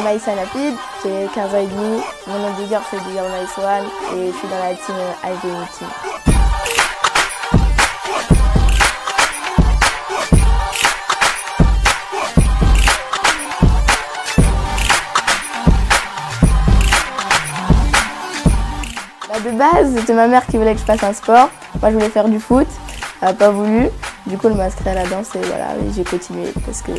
Maïssa Napid, j'ai 15 ans et demi, mon nom de Bigger c'est Bigger Maïs One et je suis dans la team HDMI Team. De base, c'était ma mère qui voulait que je fasse un sport. Moi, je voulais faire du foot. Elle n'a pas voulu. Du coup, elle m'a inscrit à la danse et voilà, j'ai continué parce que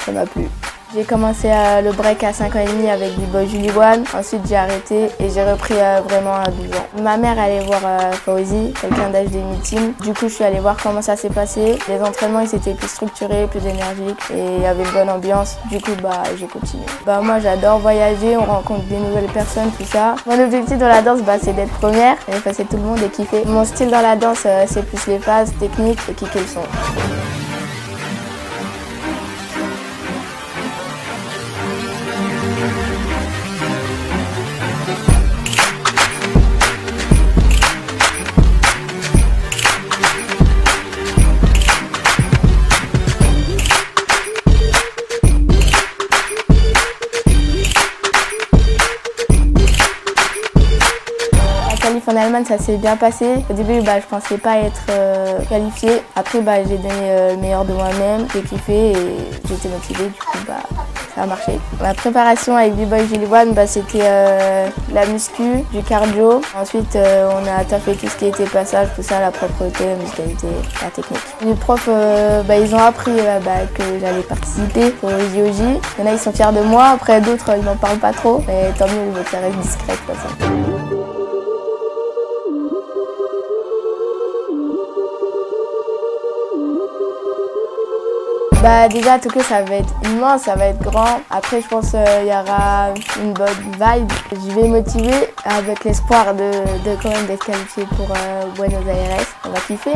ça m'a plu. J'ai commencé le break à 5 ans et demi avec B-Boy Julie One. Ensuite, j'ai arrêté et j'ai repris vraiment à 12 ans. Ma mère allait voir Fawzi, quelqu'un d'HDMI Team. Du coup, je suis allée voir comment ça s'est passé. Les entraînements, ils étaient plus structurés, plus énergiques et il y avait une bonne ambiance. Du coup, j'ai continué. Moi, j'adore voyager, on rencontre des nouvelles personnes, tout ça. Mon objectif dans la danse, c'est d'être première et passer tout le monde et kiffer. Mon style dans la danse, c'est plus les phases techniques et kicker le son. En Allemagne, ça s'est bien passé. Au début, je pensais pas être qualifiée. Après, j'ai donné le meilleur de moi-même, j'ai kiffé et j'étais motivée. Du coup, ça a marché. Ma préparation avec B-Boy Julie One, c'était la muscu, du cardio. Ensuite, on a taffé tout ce qui était passage, tout ça, la propreté, la musicalité, la technique. Les profs, ils ont appris que j'allais participer au JOJ. Il y en a, ils sont fiers de moi. Après, d'autres, ils n'en parlent pas trop. Mais tant mieux, ils veulent que ça reste discret, comme ça. Déjà, Tokyo, ça va être immense, ça va être grand. Après, je pense qu'il y aura une bonne vibe. Je vais motiver avec l'espoir de quand même d'être qualifiée pour Buenos Aires. On va kiffer.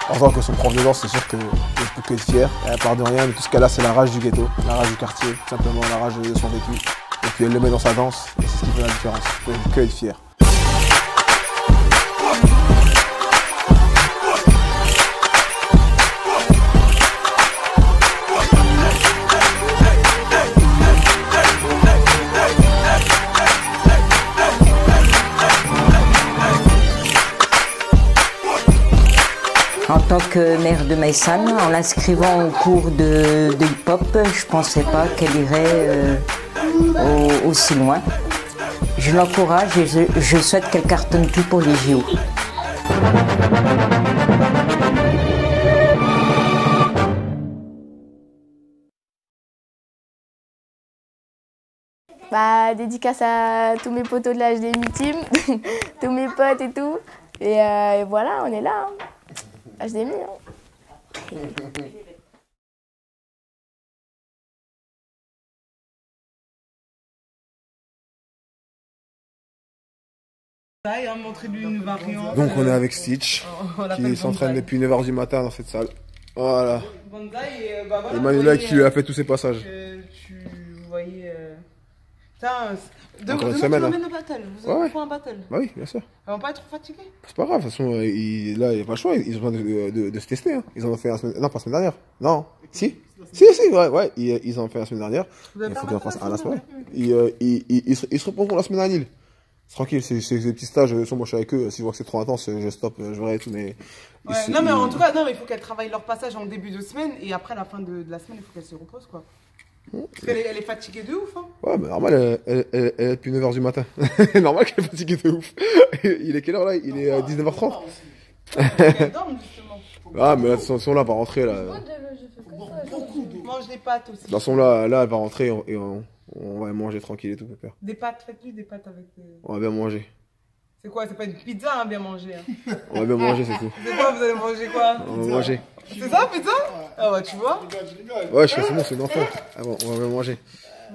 En tant que son prof de danse, c'est sûr que je peux que être fier. Elle part de rien, mais tout ce qu'elle a, c'est la rage du ghetto, la rage du quartier, tout simplement la rage de son vécu. Et puis elle le met dans sa danse, et c'est ce qui fait la différence. Je peux que être fier. En tant que mère de Maïsan, en l'inscrivant au cours de hip-hop, je ne pensais pas qu'elle irait aussi loin. Je l'encourage et je souhaite qu'elle cartonne tout pour les JO. Dédicace à tous mes potos de la HDMI Team, tous mes potes et tout. Et voilà, on est là. HDMI. Donc on est avec Stitch, qui s'entraîne depuis 9 h du matin dans cette salle. Voilà. Et Manuela qui lui a fait tous ses passages. Vous voyez... Encore une semaine. Vous battle. Vous avez fait un battle. Bah oui, bien sûr. Ils vont pas être trop fatigués. C'est pas grave, de toute façon, là, il n'y a pas le choix. Ils ont besoin de se tester. Hein. Ils en ont fait la semaine... Non, pas la semaine dernière. Non. Si, ouais. Ils en ont fait la semaine dernière. Il faut qu'ils en fassent un la semaine. Ils se reposeront la semaine à Lille. Tranquille, c'est des petits stages. Moi, je suis avec eux. Si je vois que c'est trop intense, je stoppe, je verrai et tout. Mais non, mais en tout cas, il faut qu'elles travaillent leur passage en début de semaine. Et après, à la fin de la semaine, il faut qu'elles se reposent, quoi. Parce qu'elle est fatiguée de ouf, hein. Ouais, mais normal, elle est depuis 9 h du matin. Normal qu'elle est fatiguée de ouf. Il est quelle heure là? Il est 19 h 30. Elle dorme, justement. Ah, mais là, de toute façon, là, elle va rentrer. Là. Mange des pâtes aussi. De toute façon, là, elle va rentrer et on va manger tranquille et tout, pépère. Des pâtes, faites-lui des pâtes avec. On va bien manger. C'est quoi? C'est pas une pizza, hein, bien manger. Hein. On va bien manger, c'est tout. C'est quoi? Vous allez manger quoi? On va manger. C'est ça, pizza? Ah bah, tu vois? Ouais, c'est bon, c'est une enfant. Ah bon, on va bien manger.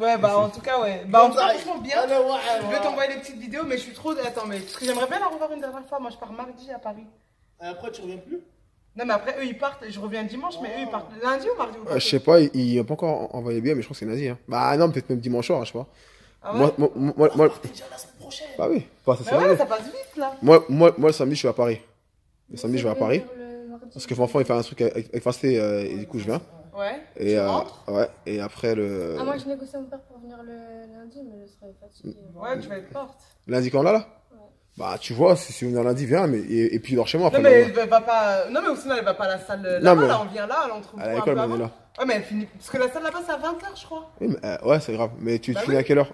Ouais, en tout cas, ouais. En tout cas, franchement, bien. Je vais t'envoyer les petites vidéos, mais je suis trop. Attends, mais parce que j'aimerais bien la revoir une dernière fois. Moi, je pars mardi à Paris. Et après, tu reviens plus? Non, mais après, eux, ils partent. Je reviens dimanche, mais eux, ils partent lundi ou mardi ou je sais pas, ils n'ont pas encore envoyé bien, mais je crois que c'est nazi. Hein. Bah non, peut-être même dimanche soir, je sais pas. Ah ouais? Moi, déjà la semaine prochaine. Bah oui, pas ça. Ouais, ça passe vite là. Moi, le samedi, je suis à Paris. Le samedi, je vais à Paris. Parce que Fanfan il fait un truc avec Fasté et du coup je viens. Ouais. Et, Tu rentres? ouais, et après le. Ah, moi je négocie mon père pour venir le lundi, mais je serai fatiguée. Ouais, tu vas être forte. Lundi quand on l'a là? Ouais. Bah tu vois, si on vient lundi, viens, mais et puis il dort chez moi Non, après. mais elle va pas. Non, mais sinon, elle va pas à la salle là-bas. mais- Là, on vient là, on trouve À un l'école, peu mais elle est avant. là. Ouais, mais elle finit. Parce que la salle là-bas, c'est à 20h, je crois. Oui, mais, ouais, c'est grave. Mais tu Bah finis oui. à quelle heure?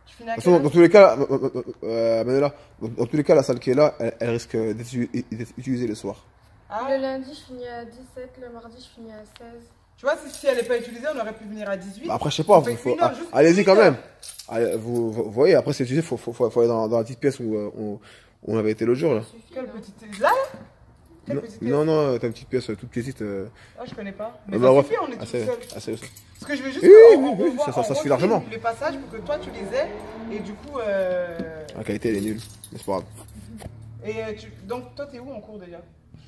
Tu finis à De toute quelle façon, dans heure? tous les cas, Manuela, dans tous les cas, la salle qui est là, elle risque d'être utilisée le soir. Ah, Le lundi, je finis à 17, le mardi, je finis à 16. tu vois, si elle n'est pas utilisée, on aurait pu venir à 18. Bah, après, je sais pas, On fait une heure, juste allez-y une quand heure. même. Allez, vous voyez, après, c'est utilisé, faut aller dans la petite pièce où on avait été l'autre jour là. Quelle petite. Là? Quelle petite pièce? Non, non, t'as une petite pièce toute petite. Ah, je connais pas. Mais bah, ça bref, suffit, on est tout assez, seul. assez. Parce que je veux juste Oui, qu'on oui, oui, voit- ça on suffit refile largement. les passages pour que toi tu les aies. Et du coup. La qualité, elle est nulle. Mais c'est pas grave. Donc, toi, t'es où en cours déjà?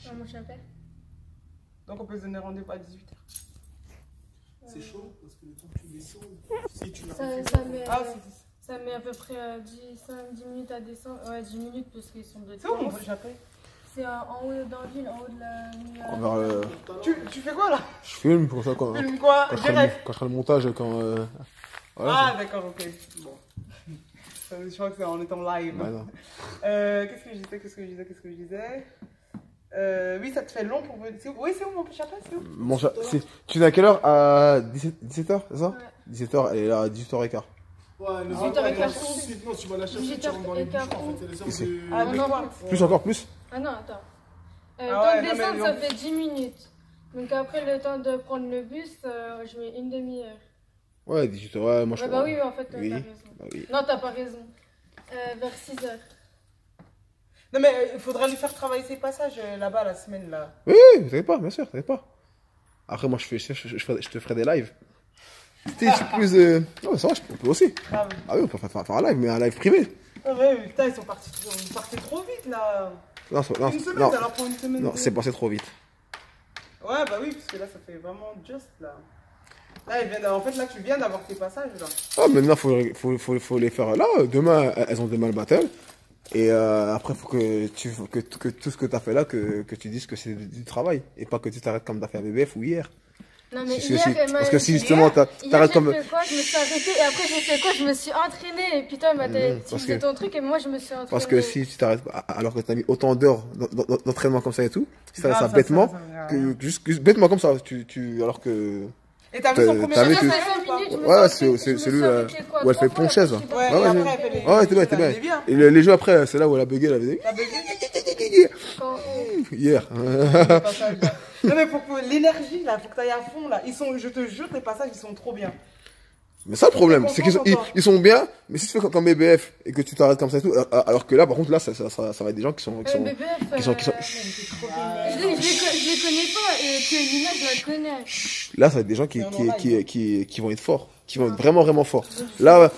Ah, mon chapelle. Donc, on peut se donner rendez-vous à 18h. C'est chaud parce que le temps que tu descends, si tu l'as Ça, fait, ça met, Ah, ça met à peu près 10 minutes à descendre. Ouais, 10 minutes parce qu'ils sont de c'est où mon temps. j'appelle? C'est en haut dans la ville, en haut de la. Envers le. Tu fais quoi là? Je filme pour ça quand. Filme quoi? Quand je ferai Direct. quand je ferai le montage, quand. Voilà, Ah, d'accord, ok. Bon. Je crois que c'est en étant live. Bah, non. Qu'est-ce que je disais? Oui, ça te fait long pour venir. Oui, c'est où mon chapelle? C'est où? Tu viens à quelle heure? À 17h, c'est ça? Ouais. 17h, elle est là à 18h15. Ouais, le 18h15. ensuite, non, tu vas la chercher, tu rentres dans les bouchons, en fait. C'est les heures Ah, de. de non, quoi? Plus encore plus? Ah non, attends. Ah Le ouais, temps de non, mais descendre, non. ça fait 10 minutes. Donc après, le temps de prendre le bus, je mets une demi-heure. Ouais, 18h, ouais, moi je Ouais, bah oui, en fait, Oui. t'as raison. Bah oui. Non, t'as pas raison. Vers 6 heures. Non, mais il faudra lui faire travailler ses passages là-bas la semaine là. Oui, t'inquiète pas, bien sûr, t'inquiète pas. Après, moi je te ferai des lives. Tu sais, je suis plus. Non, mais ça va, on peut aussi. Ah, Ah oui, on peut faire un live, mais un live privé. ouais, mais putain, ils sont partis trop vite là. Non, non, Une semaine, non, ça leur prend une semaine. non, c'est passé trop vite. Ouais, bah oui, parce que là, ça fait vraiment just là. Là, en fait, là, tu viens d'avoir tes passages là. Ah, maintenant, faut les faire là. Demain, elles ont demain le battle. Et après, faut que tout ce que tu as fait là, que tu dises que c'est du travail. Et pas que tu t'arrêtes comme tu as fait à BBF ou hier. Non, mais Si- hier, si- elle m'a. parce que si justement Hier, t'arrêtes j'ai comme. fait quoi? Je me suis arrêtée et après, j'ai fait quoi? Je me suis entraînée. Et putain, tu parce faisais que- ton truc et moi, je me suis entraînée. Parce que si tu t'arrêtes alors que tu as mis autant d'heures d'entraînement comme ça et tout, si tu arrêtes ça Grave, bêtement, ça juste bêtement comme ça, alors que. Et t'as vu son premier T'as vu J'ai que- fait 5 minutes, je me Ouais, suis c'est arrêtée, je me lui suis arrêtée, quoi, où elle fait 3 fois, ponchaise. je me suis Ouais, pas et ouais, après, arrêtée. elle fait les. Ouais, t'es bien, t'es elle est bien. Et les jeux après, c'est là où elle a bugué, elle avait T'as bugué Quand- hier. le passage là. Non, mais pour que l'énergie là, faut que t'ailles à fond là. Je te jure, tes passages ils sont trop bien. Mais ça le problème, T'es c'est qu'ils sont, content, ils sont bien, mais si tu fais comme BBF et que tu t'arrêtes comme ça et tout, alors que là, par contre, là, ça va être des gens qui sont. BBF, qui sont- je les connais pas et que Lina, je la connais. Là, ça va être des gens qui vont être forts, qui vont être vraiment, vraiment forts. Là,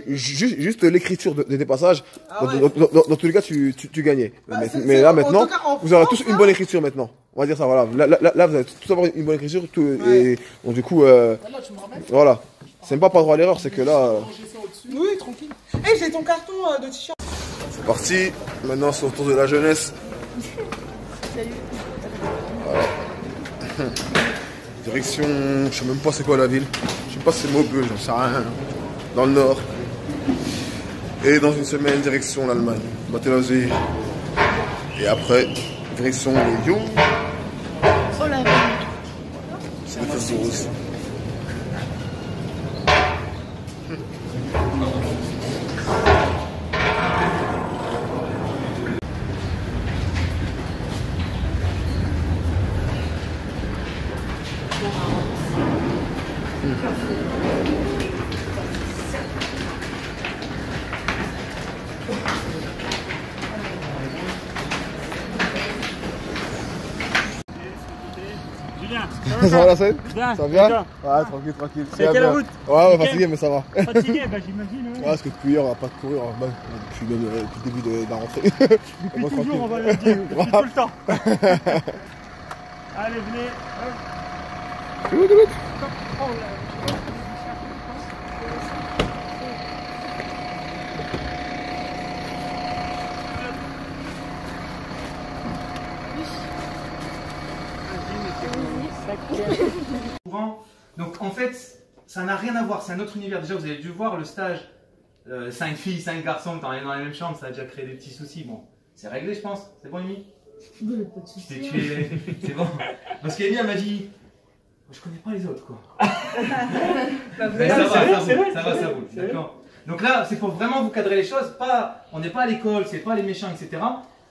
juste l'écriture de tes passages, Ah ouais. dans tous les cas, tu gagnais. Bah, Mais là, en maintenant, tout cas, en vous aurez France, tous une là- bonne écriture maintenant. On va dire ça, voilà. Là, vous allez tous avoir une bonne écriture, Ouais. et donc, du coup, Là, tu me ramènes, voilà. C'est pas droit à l'erreur, c'est que là, j'ai ça au-dessus. Oui, tranquille. Eh, j'ai ton carton de t-shirt. c'est parti. Maintenant, c'est au tour de la jeunesse. Voilà. Direction, je sais même pas c'est quoi la ville. Je sais pas si c'est Maubeuge, j'en sais rien. Dans le nord. Et dans une semaine, direction l'Allemagne. Matelasee. Et après, direction les Lyon. Oh la C'est des fesses roses. Julien, Ça va la scène? bien, Ça va bien? d'accord. Ouais, tranquille, tranquille. C'est quelle bien. route? Ouais, Ok. fatigué, mais ça va. Fatigué, bah j'imagine. Ouais, parce que depuis hier, on n'a pas couru depuis le début de la rentrée. Depuis va toujours, on va tranquille. le dire, depuis tout le temps. Allez, venez. Donc en fait, ça n'a rien à voir, c'est un autre univers. Déjà, vous avez dû voir le stage, 5 filles, 5 garçons, dans la même chambre, ça a déjà créé des petits soucis. Bon, c'est réglé, je pense. C'est bon, Amy? Tu t'es tué, c'est bon. Parce qu'Amy, elle m'a dit, je connais pas les autres, quoi. Mais ça va, ça roule, d'accord. Donc là, c'est pour vraiment vous cadrer les choses. On n'est pas à l'école, c'est pas les méchants, etc.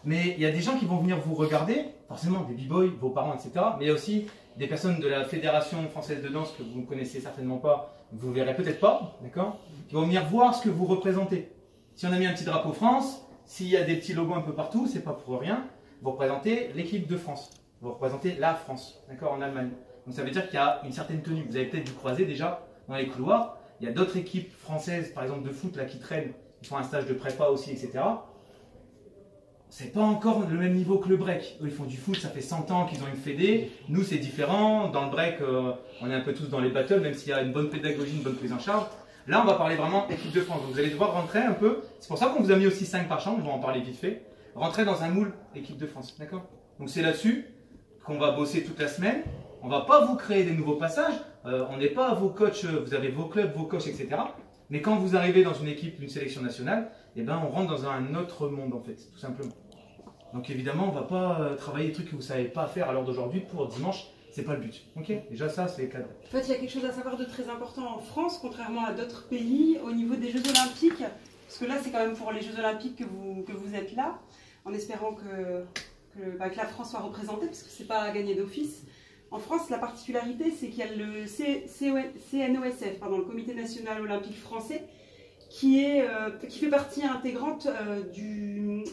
Mais il y a des gens qui vont venir vous regarder, forcément des b-boys, vos parents, etc. Mais il y a aussi des personnes de la Fédération Française de Danse que vous ne connaissez certainement pas, vous ne verrez peut-être pas, d'accord, qui vont venir voir ce que vous représentez. Si on a mis un petit drapeau France, s'il y a des petits logos un peu partout, c'est pas pour rien, vous représentez l'équipe de France, vous représentez la France, d'accord, en Allemagne. Donc ça veut dire qu'il y a une certaine tenue. Vous avez peut-être dû croiser déjà dans les couloirs. Il y a d'autres équipes françaises, par exemple de foot, là, qui traînent, qui font un stage de prépa aussi, etc. C'est pas encore le même niveau que le break. Eux, ils font du foot, ça fait 100 ans qu'ils ont une fédé. Nous, c'est différent. Dans le break, on est un peu tous dans les battles, même s'il y a une bonne pédagogie, une bonne prise en charge. Là, on va parler vraiment équipe de France. Donc, vous allez devoir rentrer un peu. C'est pour ça qu'on vous a mis aussi 5 par chambre. On va en parler vite fait. Rentrer dans un moule équipe de France. D'accord? Donc, c'est là-dessus qu'on va bosser toute la semaine. On va pas vous créer des nouveaux passages. On n'est pas vos coachs. Vous avez vos clubs, vos coachs, etc. Mais quand vous arrivez dans une équipe, une sélection nationale, eh ben, on rentre dans un autre monde, en fait, tout simplement. Donc évidemment, on ne va pas travailler des trucs que vous ne savez pas faire à l'heure d'aujourd'hui pour dimanche, c'est pas le but. Ok? Déjà ça, c'est cadré. En fait, il y a quelque chose à savoir de très important en France, contrairement à d'autres pays, au niveau des Jeux Olympiques. Parce que là, c'est quand même pour les Jeux Olympiques que vous êtes là, en espérant que la France soit représentée, parce que ce n'est pas à gagner d'office. En France, la particularité, c'est qu'il y a le CNOSF, le Comité National Olympique Français, qui fait partie intégrante du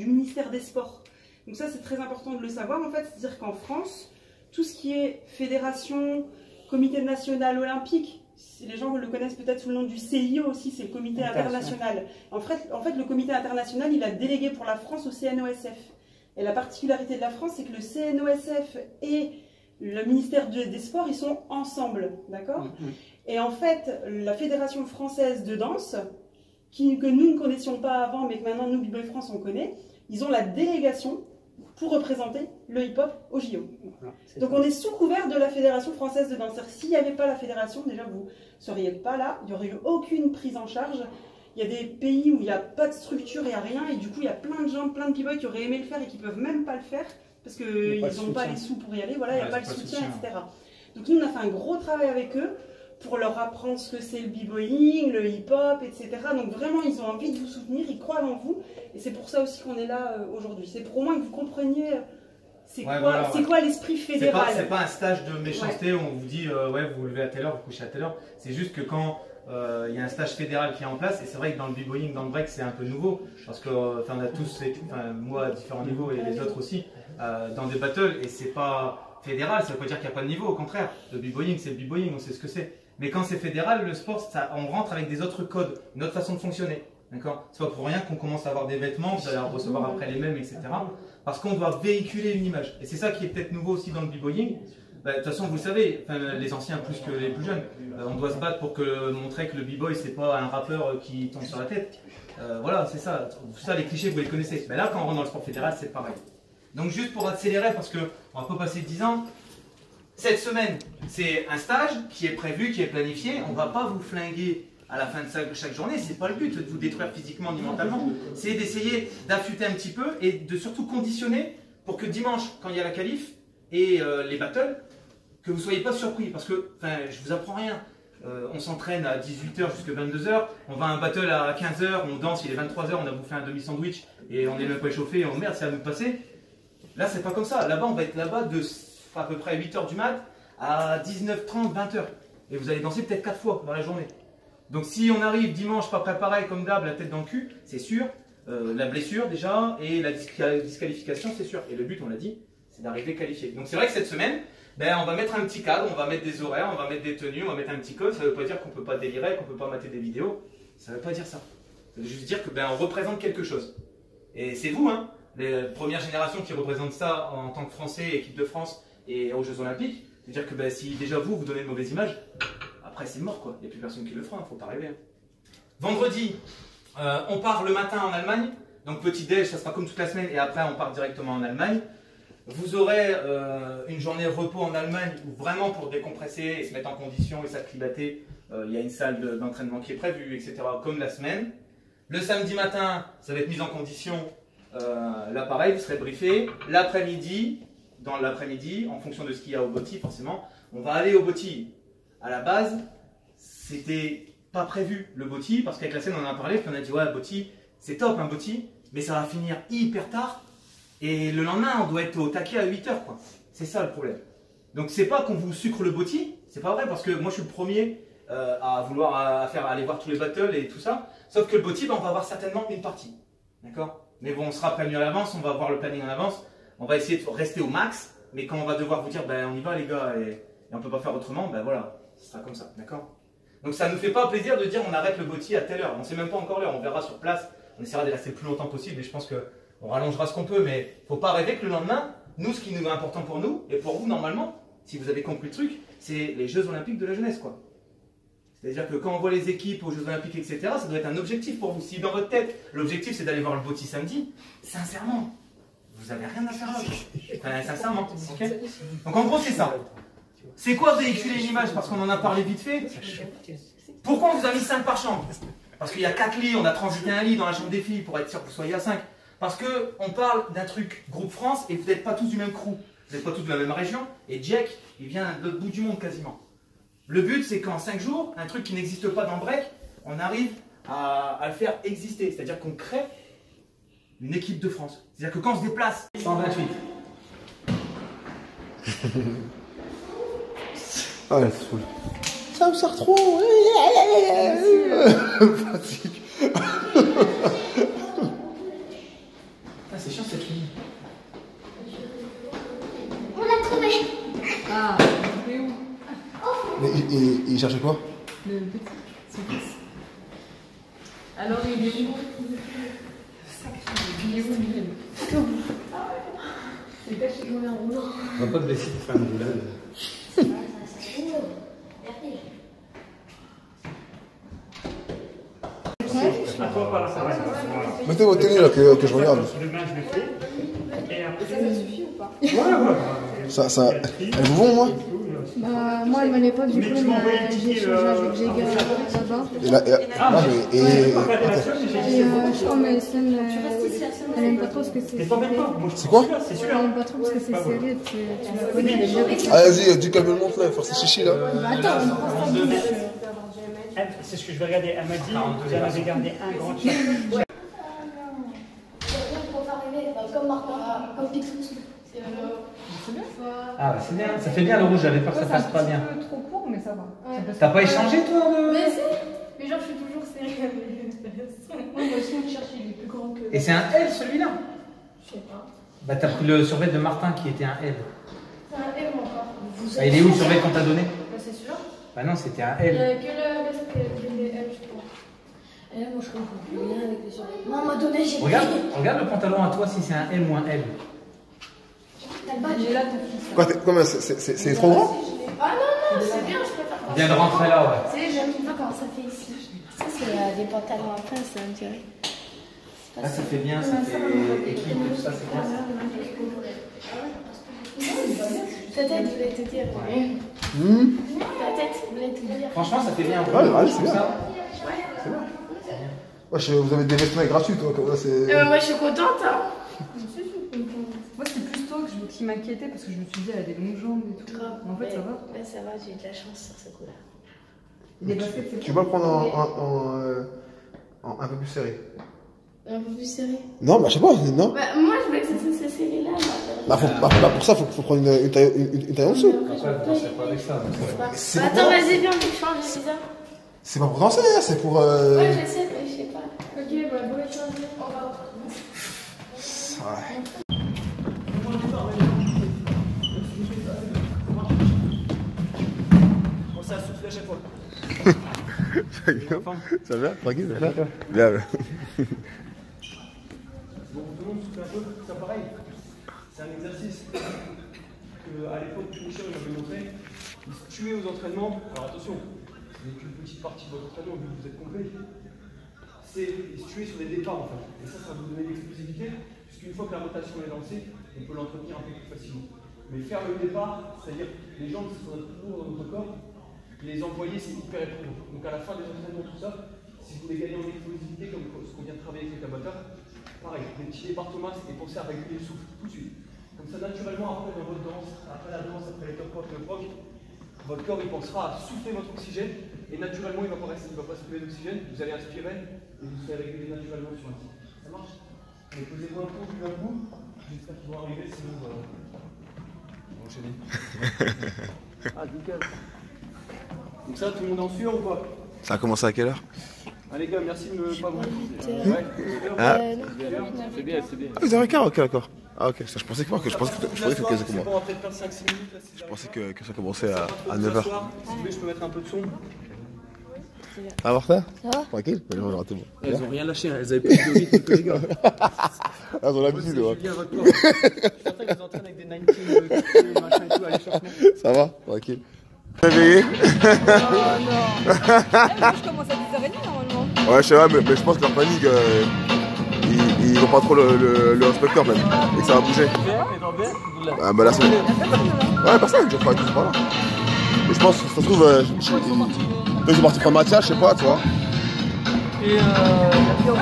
ministère des Sports. Donc ça, c'est très important de le savoir, en fait. C'est-à-dire qu'en France, tout ce qui est fédération, comité national olympique, les gens le connaissent peut-être sous le nom du CIO aussi, c'est le comité international. En fait, le comité international, il a délégué pour la France au CNOSF. Et la particularité de la France, c'est que le CNOSF et le ministère des Sports, ils sont ensemble, d'accord? Et en fait, la Fédération Française de Danse, que nous ne connaissions pas avant, mais que maintenant, nous, B-Boy France, on connaît, ils ont la délégation pour représenter le hip-hop au JO. Donc on est sous couvert de la Fédération Française de Danse. S'il n'y avait pas la fédération, déjà, vous ne seriez pas là, il n'y aurait eu aucune prise en charge. Il y a des pays où il n'y a pas de structure, il n'y a rien, et du coup, il y a plein de gens, plein de B-Boys qui auraient aimé le faire et qui ne peuvent même pas le faire, parce qu'ils n'ont pas les sous pour y aller, voilà, il n'y a pas le soutien, etc. Donc nous, on a fait un gros travail avec eux, pour leur apprendre ce que c'est le b-boying, le hip-hop, etc. Donc vraiment, ils ont envie de vous soutenir, ils croient en vous. Et c'est pour ça aussi qu'on est là aujourd'hui. C'est pour au moins que vous compreniez c'est quoi l'esprit fédéral. C'est pas un stage de méchanceté où on vous dit ouais, vous vous levez à telle heure, vous couchez à telle heure. C'est juste que quand il y a un stage fédéral qui est en place, et c'est vrai que dans le b-boying, dans le break, c'est un peu nouveau. Parce que on a tous, moi à différents niveaux et les autres aussi, dans des battles, et c'est pas fédéral, ça veut pas dire qu'il n'y a pas de niveau, au contraire. Le b-boying, c'est le b-boying, on sait ce que c'est. Mais quand c'est fédéral, le sport, on rentre avec des autres codes, une autre façon de fonctionner. D'accord? C'est pas pour rien qu'on commence à avoir des vêtements, vous allez en recevoir après les mêmes, etc. Parce qu'on doit véhiculer une image. Et c'est ça qui est peut-être nouveau aussi dans le b-boying. De toute façon, vous le savez, les anciens plus que les plus jeunes, on doit se battre pour montrer que le b-boy, c'est pas un rappeur qui tombe sur la tête. Voilà, c'est ça. Ça, les clichés, vous les connaissez. Mais là, quand on rentre dans le sport fédéral, c'est pareil. Donc juste pour accélérer, parce qu'on va pas passer 10 ans, cette semaine, c'est un stage qui est prévu, qui est planifié. On ne va pas vous flinguer à la fin de chaque journée. Ce n'est pas le but de vous détruire physiquement ni mentalement. C'est d'essayer d'affûter un petit peu et de surtout conditionner pour que dimanche, quand il y a la qualif et les battles, que vous ne soyez pas surpris. Parce que, je ne vous apprends rien. On s'entraîne à 18h jusqu'à 22h. On va à un battle à 15h, on danse, il est 23h, on a bouffé un demi-sandwich et on n'est même pas échauffé. Oh merde, c'est à nous de passer. Là, c'est pas comme ça. Là-bas, on va être là-bas de à peu près 8h du mat à 19h30, 20h. Et vous allez danser peut-être 4 fois dans la journée. Donc si on arrive dimanche pas préparé comme d'hab, la tête dans le cul, c'est sûr. La blessure déjà et la disqualification, c'est sûr. Et le but, on l'a dit, c'est d'arriver qualifié. Donc c'est vrai que cette semaine, on va mettre un petit cadre, on va mettre des horaires, on va mettre des tenues, on va mettre un petit code. Ça ne veut pas dire qu'on ne peut pas délirer, qu'on ne peut pas mater des vidéos. Ça ne veut pas dire ça. Ça veut juste dire que on représente quelque chose. Et c'est vous, hein, les premières générations qui représentent ça en tant que Français, équipe de France, et aux Jeux Olympiques, c'est-à-dire que si déjà vous donnez une mauvaise image, après c'est mort quoi, il n'y a plus personne qui le fera, il ne faut pas rêver. Vendredi, on part le matin en Allemagne, donc petit déj, ça sera comme toute la semaine, et après on part directement en Allemagne. Vous aurez une journée de repos en Allemagne où vraiment pour décompresser et se mettre en condition et s'acclimater, il y a une salle d'entraînement qui est prévue, etc. comme la semaine. Le samedi matin, ça va être mise en condition. Là pareil, vous serez briefé. L'après-midi, dans l'après-midi, en fonction de ce qu'il y a au BOTY forcément, on va aller au BOTY. À la base, c'était pas prévu le BOTY parce qu'avec la scène on en a parlé, puis on a dit ouais BOTY, c'est top un BOTY, mais ça va finir hyper tard. Et le lendemain, on doit être au taquet à 8 h, quoi. C'est ça le problème. Donc, c'est pas qu'on vous sucre le BOTY, c'est pas vrai, parce que moi, je suis le premier à vouloir aller voir tous les battles et tout ça. Sauf que le BOTY, on va avoir certainement une partie. D'accord? Mais bon, on sera prévenu à l'avance, on va voir le planning en avance. On va essayer de rester au max, mais quand on va devoir vous dire, ben, on y va, les gars, et on peut pas faire autrement, ben voilà, ce sera comme ça. D'accord? Donc, ça nous fait pas plaisir de dire, on arrête le BOTY à telle heure. On sait même pas encore l'heure, on verra sur place. On essaiera de rester le plus longtemps possible, et je pense que on rallongera ce qu'on peut, mais il ne faut pas rêver que le lendemain, nous, ce qui nous est important pour nous, et pour vous normalement, si vous avez compris le truc, c'est les Jeux Olympiques de la jeunesse, quoi. C'est-à-dire que quand on voit les équipes aux Jeux Olympiques, etc., ça doit être un objectif pour vous. Si dans votre tête, l'objectif c'est d'aller voir le BOTY samedi, sincèrement, vous n'avez rien à faire là. Enfin, sincèrement, ok. Donc en gros, c'est ça. C'est quoi véhiculer une image? Parce qu'on en a parlé vite fait. Pourquoi on vous a mis 5 par chambre? Parce qu'il y a 4 lits, on a transité un lit dans la chambre des filles pour être sûr que vous soyez à 5. Parce qu'on parle d'un truc groupe France et vous n'êtes pas tous du même crew. Vous n'êtes pas tous de la même région. Et Jack, il vient de l'autre bout du monde quasiment. Le but, c'est qu'en 5 jours, un truc qui n'existe pas dans le break, on arrive à le faire exister. C'est-à-dire qu'on crée une équipe de France. C'est-à-dire que quand on se déplace, 128. Ah, elle se fout. Ça me sert trop. Fatigue. Ah, c'est chiant cette ligne. On l'a trouvé. Ah, mais où? Mais il cherchait quoi? Le petit, son fils. Alors il est où? Il est où, Miguel? C'est caché dans un rouleau. On va pas te blesser pour faire une boulade. Mettez votre tenue là que je regarde. Sur les mains, je le fais. Et après, Ça suffit ou pas? Ça, elles vous vont, moi? Bah, moi, elle m'allait pas du coup, mais j'ai échangé avec Jéga là-bas. Et Je crois mais Sen, elle aime pas trop ce que c'est serré. c'est quoi? Elle aime pas trop parce que c'est serré, tu la connais, elle est bien. Vas-y, dis calme le montre là, faire ses chichis là. Bah attends, elle me prend sa bouche. c'est ce que je vais regarder. Elle m'a dit vous en avez gardé un grand chat. Comme Martin, comme Picsou. Ah bah c'est bien, ça fait bien le rouge, j'avais peur que ça fasse pas bien. C'est un peu trop court, mais ça va. T'as pas échangé toi Mais si. Mais genre, je suis toujours serrée avec moi aussi, on cherche, il est plus grand que. Et c'est un L celui-là? Je sais pas. Bah t'as pris le survêt de Martin qui était un L. C'est un L encore. Ah, il est où le survêt qu'on t'a donné? Bah, c'est sûr. Bah non, c'était un Il y a L. que le reste qui est L, je crois. Et là, moi, je comprends plus rien avec les survêtements. Non, on m'a donné, j'ai Regarde le pantalon à toi si c'est un M ou un L. Il est là, ton fils. Quoi, comment c'est trop grand? Ah non, c'est bien, je préfère. Il vient de rentrer là, ouais. Tu sais, j'aime pas comment ça fait ici. Ça, c'est des pantalons à pince, on dirait. Là ça fait bien, ça fait équipe et tout ça, c'est bien. Ta tête voulait te dire. Ta tête voulait te dire. Franchement, ça fait bien. Ouais, c'est bien. C'est bien. Ouais, vous avez des vêtements gratuits, toi. Là, Moi, je suis contente. Hein. Moi, c'est plus toi qui m'inquiétais parce que je me suis dit, elle a des longues jambes et tout. En fait, ça va. Ouais, ça va, j'ai eu de la chance sur ce coup-là. Les baskets, c'est Tu vas le prendre en un peu plus serré. Un peu plus serré. Non, bah je sais pas, non. Bah, moi, je voulais que ça soit serré là. Bah, pour ça, faut prendre une taille en dessous. Après, vous pensez pas avec ça. Attends, vas-y, viens, on échange, c'est ça. C'est pas pour danser, c'est pour. Ouais, je sais, mais je sais pas. Ok, bah, bon échanger. On va. Ouais. Bon, ça souffle à chaque fois. Ça va? Tranquille? Bien. Bon, tout le monde souffle un peu, c'est pareil. C'est un exercice que, à l'époque, Michel m'avait montré. Il se tuait aux entraînements. Alors attention, ce n'est qu'une petite partie de votre entraînement, vu que vous êtes complet. C'est se tuer sur les départs en fait. Et ça va vous donner l'explosivité. Puisqu'une fois que la rotation est lancée, on peut l'entretenir un peu plus facilement. Mais faire le départ, c'est-à-dire les jambes qui sont toujours dans notre corps, les envoyer, c'est hyper éprouvant. Donc à la fin des entraînements, tout ça, si vous voulez gagner en explosivité, comme ce qu'on vient de travailler avec les tabateurs, pareil, des petits départs Thomas et pensez à réguler le souffle tout de suite. Comme ça, naturellement, après dans votre danse, après la danse, après les top rock, le prog, votre corps il pensera à souffler votre oxygène et naturellement il ne va pas souffler d'oxygène, vous allez inspirer et vous allez réguler naturellement sur un site. Ça marche? Allez, posez-vous un peu, d'un coup. J'espère qu'ils vont arriver, sinon on va enchaîner. Ah, nickel. Donc ça, tout le monde en sueur ou pas? Ça a commencé à quelle heure? Ah les gars, merci de me pas vous. C'est bien, c'est bien. Ah, 10h15, ok, d'accord. Ah, ok, ça, je pensais que ça commençait. On va peut-être faire 5-6 minutes. Là, je pensais que ça commençait à 9h. Si vous voulez, je peux mettre un peu de son. Ah, Martin? Ça va? Tranquille? Elles ont rien lâché, elles avaient plus de rythme que les gars. Elles ont l'habitude, ouais. Je sentais qu'elles entraînent avec des 90, machin et tout, à l'échauffement. Ça va? Tranquille. Réveillé? Non. Je commence à 10h30 normalement. Ouais, je sais pas, mais je pense que leur panique, ils vont pas trop le inspecteur même. Et que ça va bouger. Ah, bah là, c'est. Ouais, personne, je crois, ils sont pas là. Et je pense que ça se trouve, ils sont partis prendre Mathias, je sais pas, tu vois. Et il y a qui encore?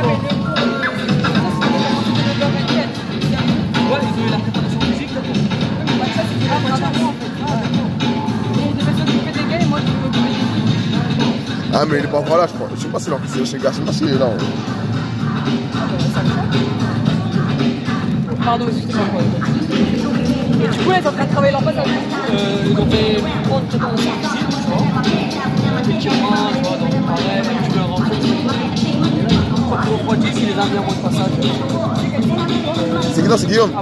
Ouais, ils ont eu la préparation physique là. Mathias, c'est la préparation en fait. Ah, mais il est pas encore là, je crois. Je sais pas si c'est chez Garcia, s'il est là. Pardon, excusez-moi. Et du coup, elle est en train de travailler leur passage. Ils ont fait prendre peut-être un physique, tu vois. Effectivement, tu vois, donc pareil, tu peux rentrer. Quand tu refroidis, il les a mis en mode passage. C'est qui? Non, c'est Guillaume.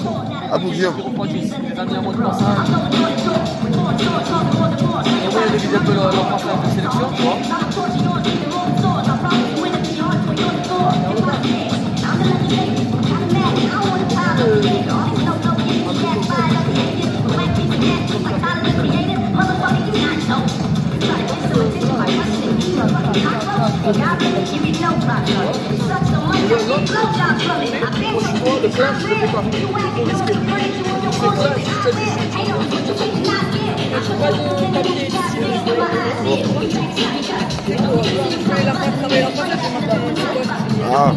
Ah bon, Guillaume. Ils refroidissent, il les a mis en mode passage. Et moi, il y a des un peu leur passage de sélection, tu vois. Le plan, je le fais pas. Pour risquer. C'est ça, c'est ça. Je pas de papier ici. Il a pas travaillé leur passage, Ah.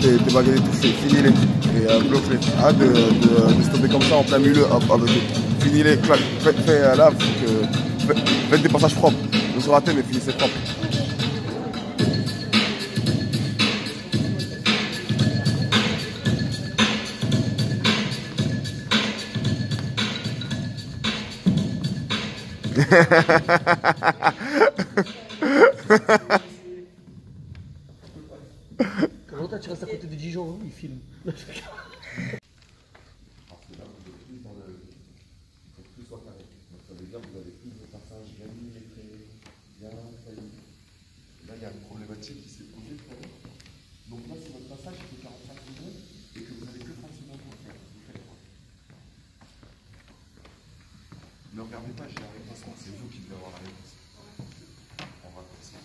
Tes bagages et tout, finis-les et bloque-les. Arrête de stopper comme ça en plein milieu. Finis-les, clac. Fais là, faites des passages propres. Ne se ratez, mais finissez propre. Comment tu restes à côté de Dijon, il filme. Là, il y a une problématique qui s'est posée tout à l'heure. Donc là, si votre passage fait 45 secondes et que vous n'avez que 30 secondes pour le faire, vous faites quoi? Ne regardez pas, j'ai la réponse, c'est vous qui devez avoir la réponse. On va faire ça.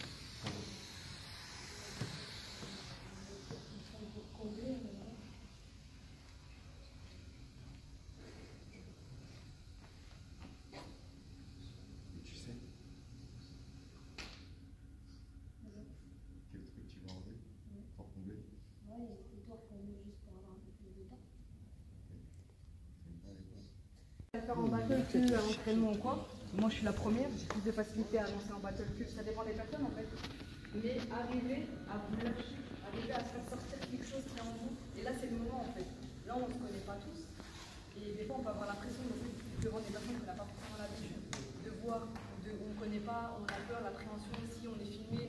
Et tu sais quel truc tu vas enlever pour combler? Ouais, il faut tout reformer juste pour avoir un peu plus de temps. Faire en battle cul à l'entraînement ou quoi. Moi je suis la première, j'ai plus de facilité à avancer en battle cul, ça dépend des personnes en fait. Mais arriver à vous lâcher, arriver à faire sortir quelque chose qui est en vous, et là c'est le moment en fait. Là on ne se connaît pas tous. Et des fois, on peut avoir l'impression devant des personnes qu'on n'a pas forcément l'habitude de voir, on ne connaît pas, on a peur, l'appréhension, si on est filmé,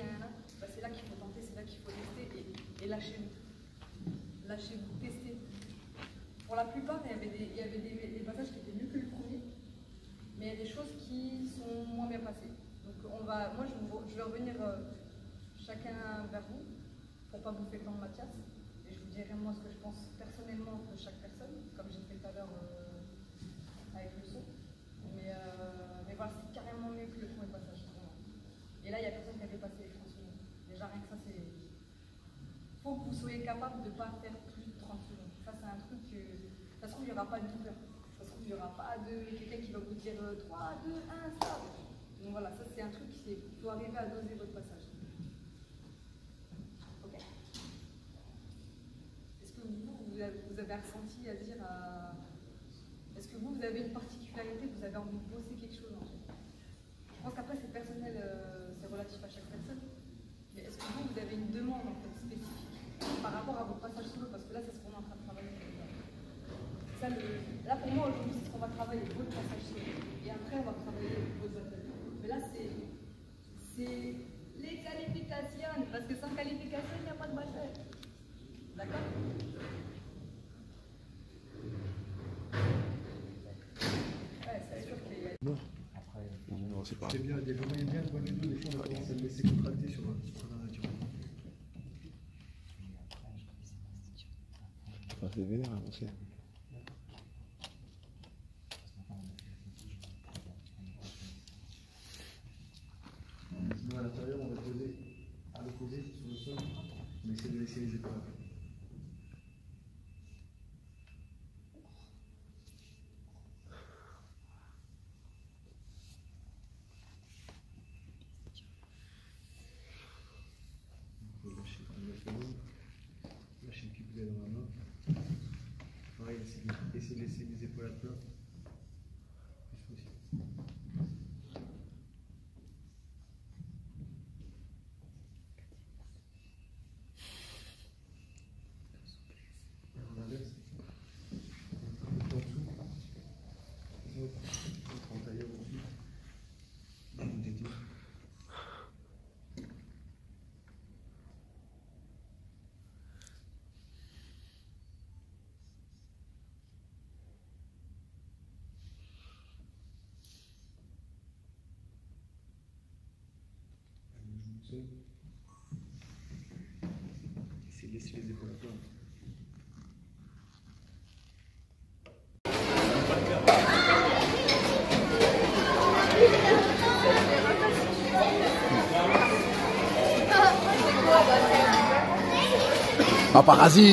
bah, c'est là qu'il faut tenter, c'est là qu'il faut tester et lâchez-vous. Lâchez-vous, testez. Pour la plupart, il y avait des passages qui étaient mieux que le premier, mais il y a des choses qui sont moins bien passées. Donc moi, je vais revenir chacun vers vous, pour ne pas bouffer le temps de Mathias, et je vous dirai moi ce que je pense personnellement de chaque personne, comme j'ai fait tout à l'heure avec le son. Mais voilà, c'est carrément mieux que le premier passage. Vraiment. Et là, il y a personne qui avait passé les 30 secondes. Déjà, rien que ça, c'est... Il faut que vous soyez capable de ne pas faire plus de 30 secondes. Ça, c'est un truc que... Ça se trouve, il n'y aura pas de douleur. Ça se trouve, il n'y aura pas de quelqu'un qui va vous dire 3, 2, 1, stop. Donc voilà, ça, c'est un truc qui faut arriver à doser votre passage. Ok. Est-ce que vous avez ressenti à dire à... Est-ce que vous avez une particularité, vous avez envie de bosser quelque chose en fait? Je pense qu'après c'est personnel, c'est relatif à chaque personne. Mais est-ce que vous avez une demande en fait spécifique par rapport à votre passage solo? Parce que là c'est ce qu'on est en train de travailler. Ça, là pour moi aujourd'hui c'est ce qu'on va travailler, votre passage solo. Et après on va travailler votre battle. Mais là c'est les qualifications, parce que sans qualification il n'y a pas de battle. D'accord? Non, c'est pas. C'est bien, des moments bien de bonne idée, des fois on va commencer à le laisser contracter sur la nature. Enfin, c'est vénère, hein, aussi. Sinon à l'intérieur, on va poser à l'opposé sur le sol, on essaie de laisser les épaules à plat. Lâchez le pied que vous avez dans la main. Pareil, essayez de laisser les épaules à plat. Plus possible. On inverse. Un peu en dessous. En tailleur au-dessus. Et on détire. Essayez de laisser les épaules à plat. Paparazzi.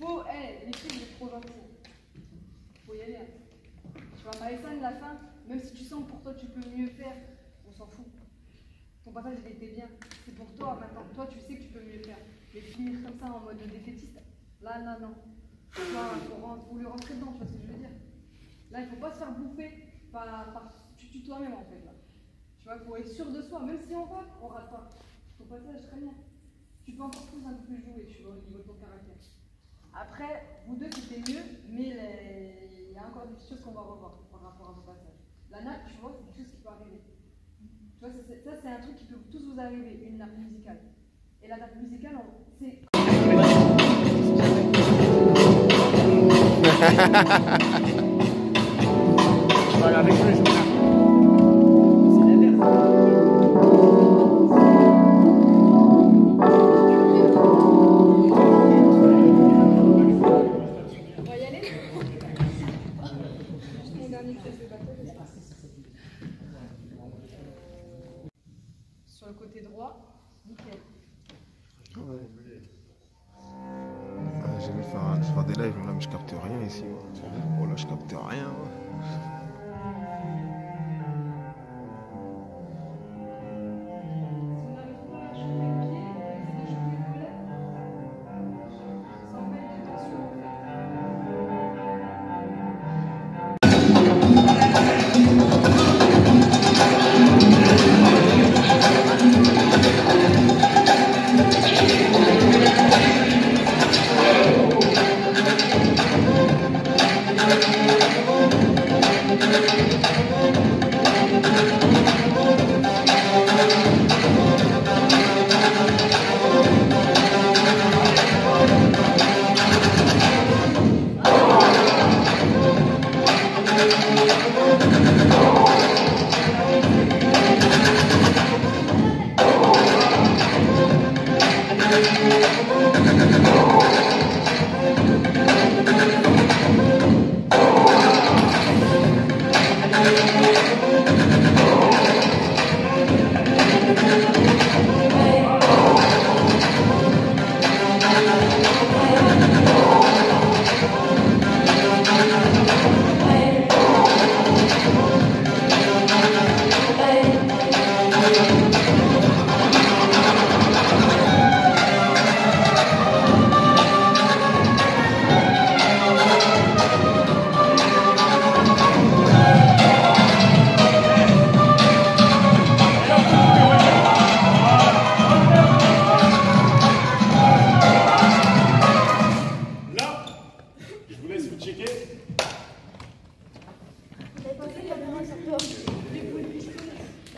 Faut, les filles, vous êtes trop gentilles. Faut y aller. Hein. Tu vois, Maïsan, la fin, même si tu sens que pour toi tu peux mieux faire, on s'en fout. Ton passage, il était bien. C'est pour toi maintenant. Toi, tu sais que tu peux mieux faire. Mais finir comme ça en mode défaitiste, là, non. Tu vois, faut lui rentrer dedans, tu vois ce que je veux dire. Là, il faut pas se faire bouffer par tu tues toi-même en fait. Là. Tu vois, il faut être sûr de soi. Même si on rate pas. Ton passage, très bien. Tu peux encore plus un peu plus jouer, tu vois, au niveau de ton caractère. Après, vous deux, c'était mieux, mais il y a encore des petites choses qu'on va revoir par rapport à vos passages. La nappe, tu vois, c'est quelque chose qui peut arriver. Tu vois, ça c'est un truc qui peut tous vous arriver, une nappe musicale. Et la nappe musicale, c'est... Voilà, avec lui, je sur le côté droit, nickel. Ouais. J'ai vu faire des lives, là, mais je capte rien ici. Oh là, je capte rien.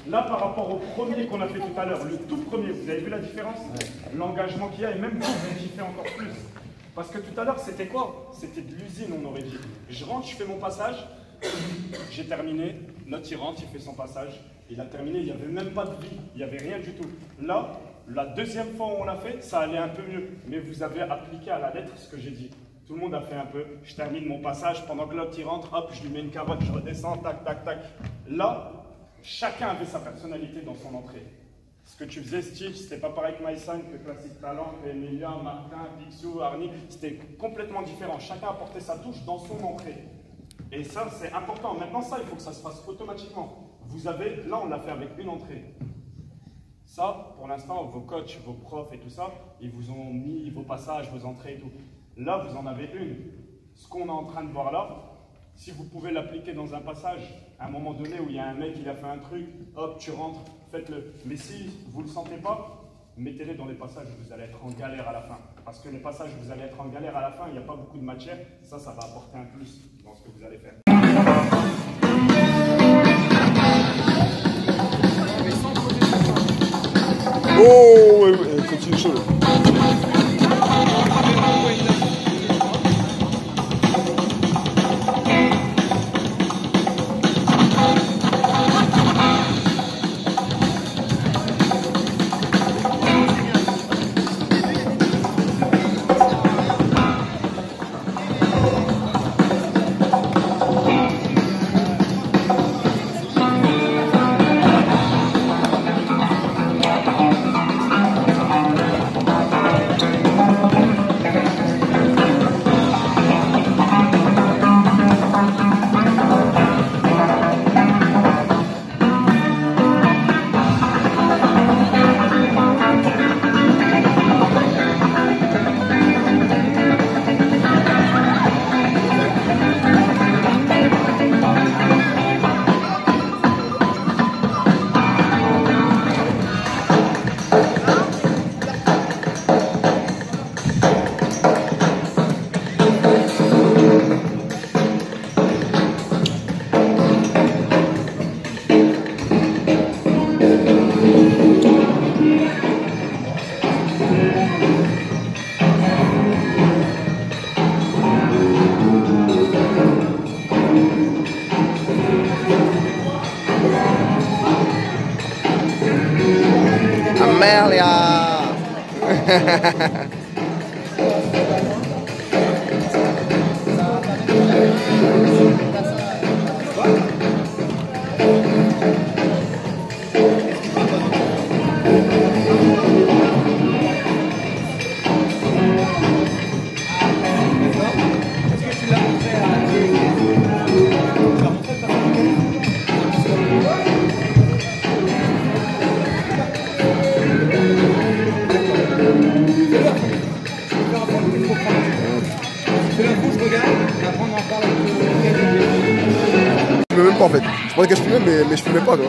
Là, par rapport au premier qu'on a fait tout à l'heure, le tout premier, vous avez vu la différence? L'engagement qu'il y a, et même vous, vous kiffez encore plus. Parce que tout à l'heure, c'était quoi? C'était de l'usine, on aurait dit. Je rentre, je fais mon passage, j'ai terminé, l'autre il rentre, il fait son passage, il a terminé, il n'y avait même pas de vie, il n'y avait rien du tout. Là, la deuxième fois où on l'a fait, ça allait un peu mieux, mais vous avez appliqué à la lettre ce que j'ai dit. Tout le monde a fait un peu, je termine mon passage, pendant que l'autre il rentre, hop, je lui mets une carotte, je redescends, tac, tac, tac. Là, chacun avait sa personnalité dans son entrée. Ce que tu faisais, Stitch, c'était pas pareil que Maïsan, que Classic Talent, que Emilia, Martin, Picsou, Arnie, c'était complètement différent. Chacun apportait sa touche dans son entrée. Et ça, c'est important. Maintenant, ça, il faut que ça se fasse automatiquement. Vous avez, là, on l'a fait avec une entrée. Ça, pour l'instant, vos coachs, vos profs et tout ça, ils vous ont mis vos passages, vos entrées et tout. Là, vous en avez une. Ce qu'on est en train de voir là, si vous pouvez l'appliquer dans un passage, à un moment donné où il y a un mec qui a fait un truc, hop, tu rentres, faites-le. Mais si vous ne le sentez pas, mettez-les dans les passages où vous allez être en galère à la fin. Parce que les passages où vous allez être en galère à la fin, il n'y a pas beaucoup de matière. Ça va apporter un plus dans ce que vous allez faire. Oh, ouais, continue chaud. Je filmais même pas en fait. Je pensais que je filmais mais je filmais pas quoi.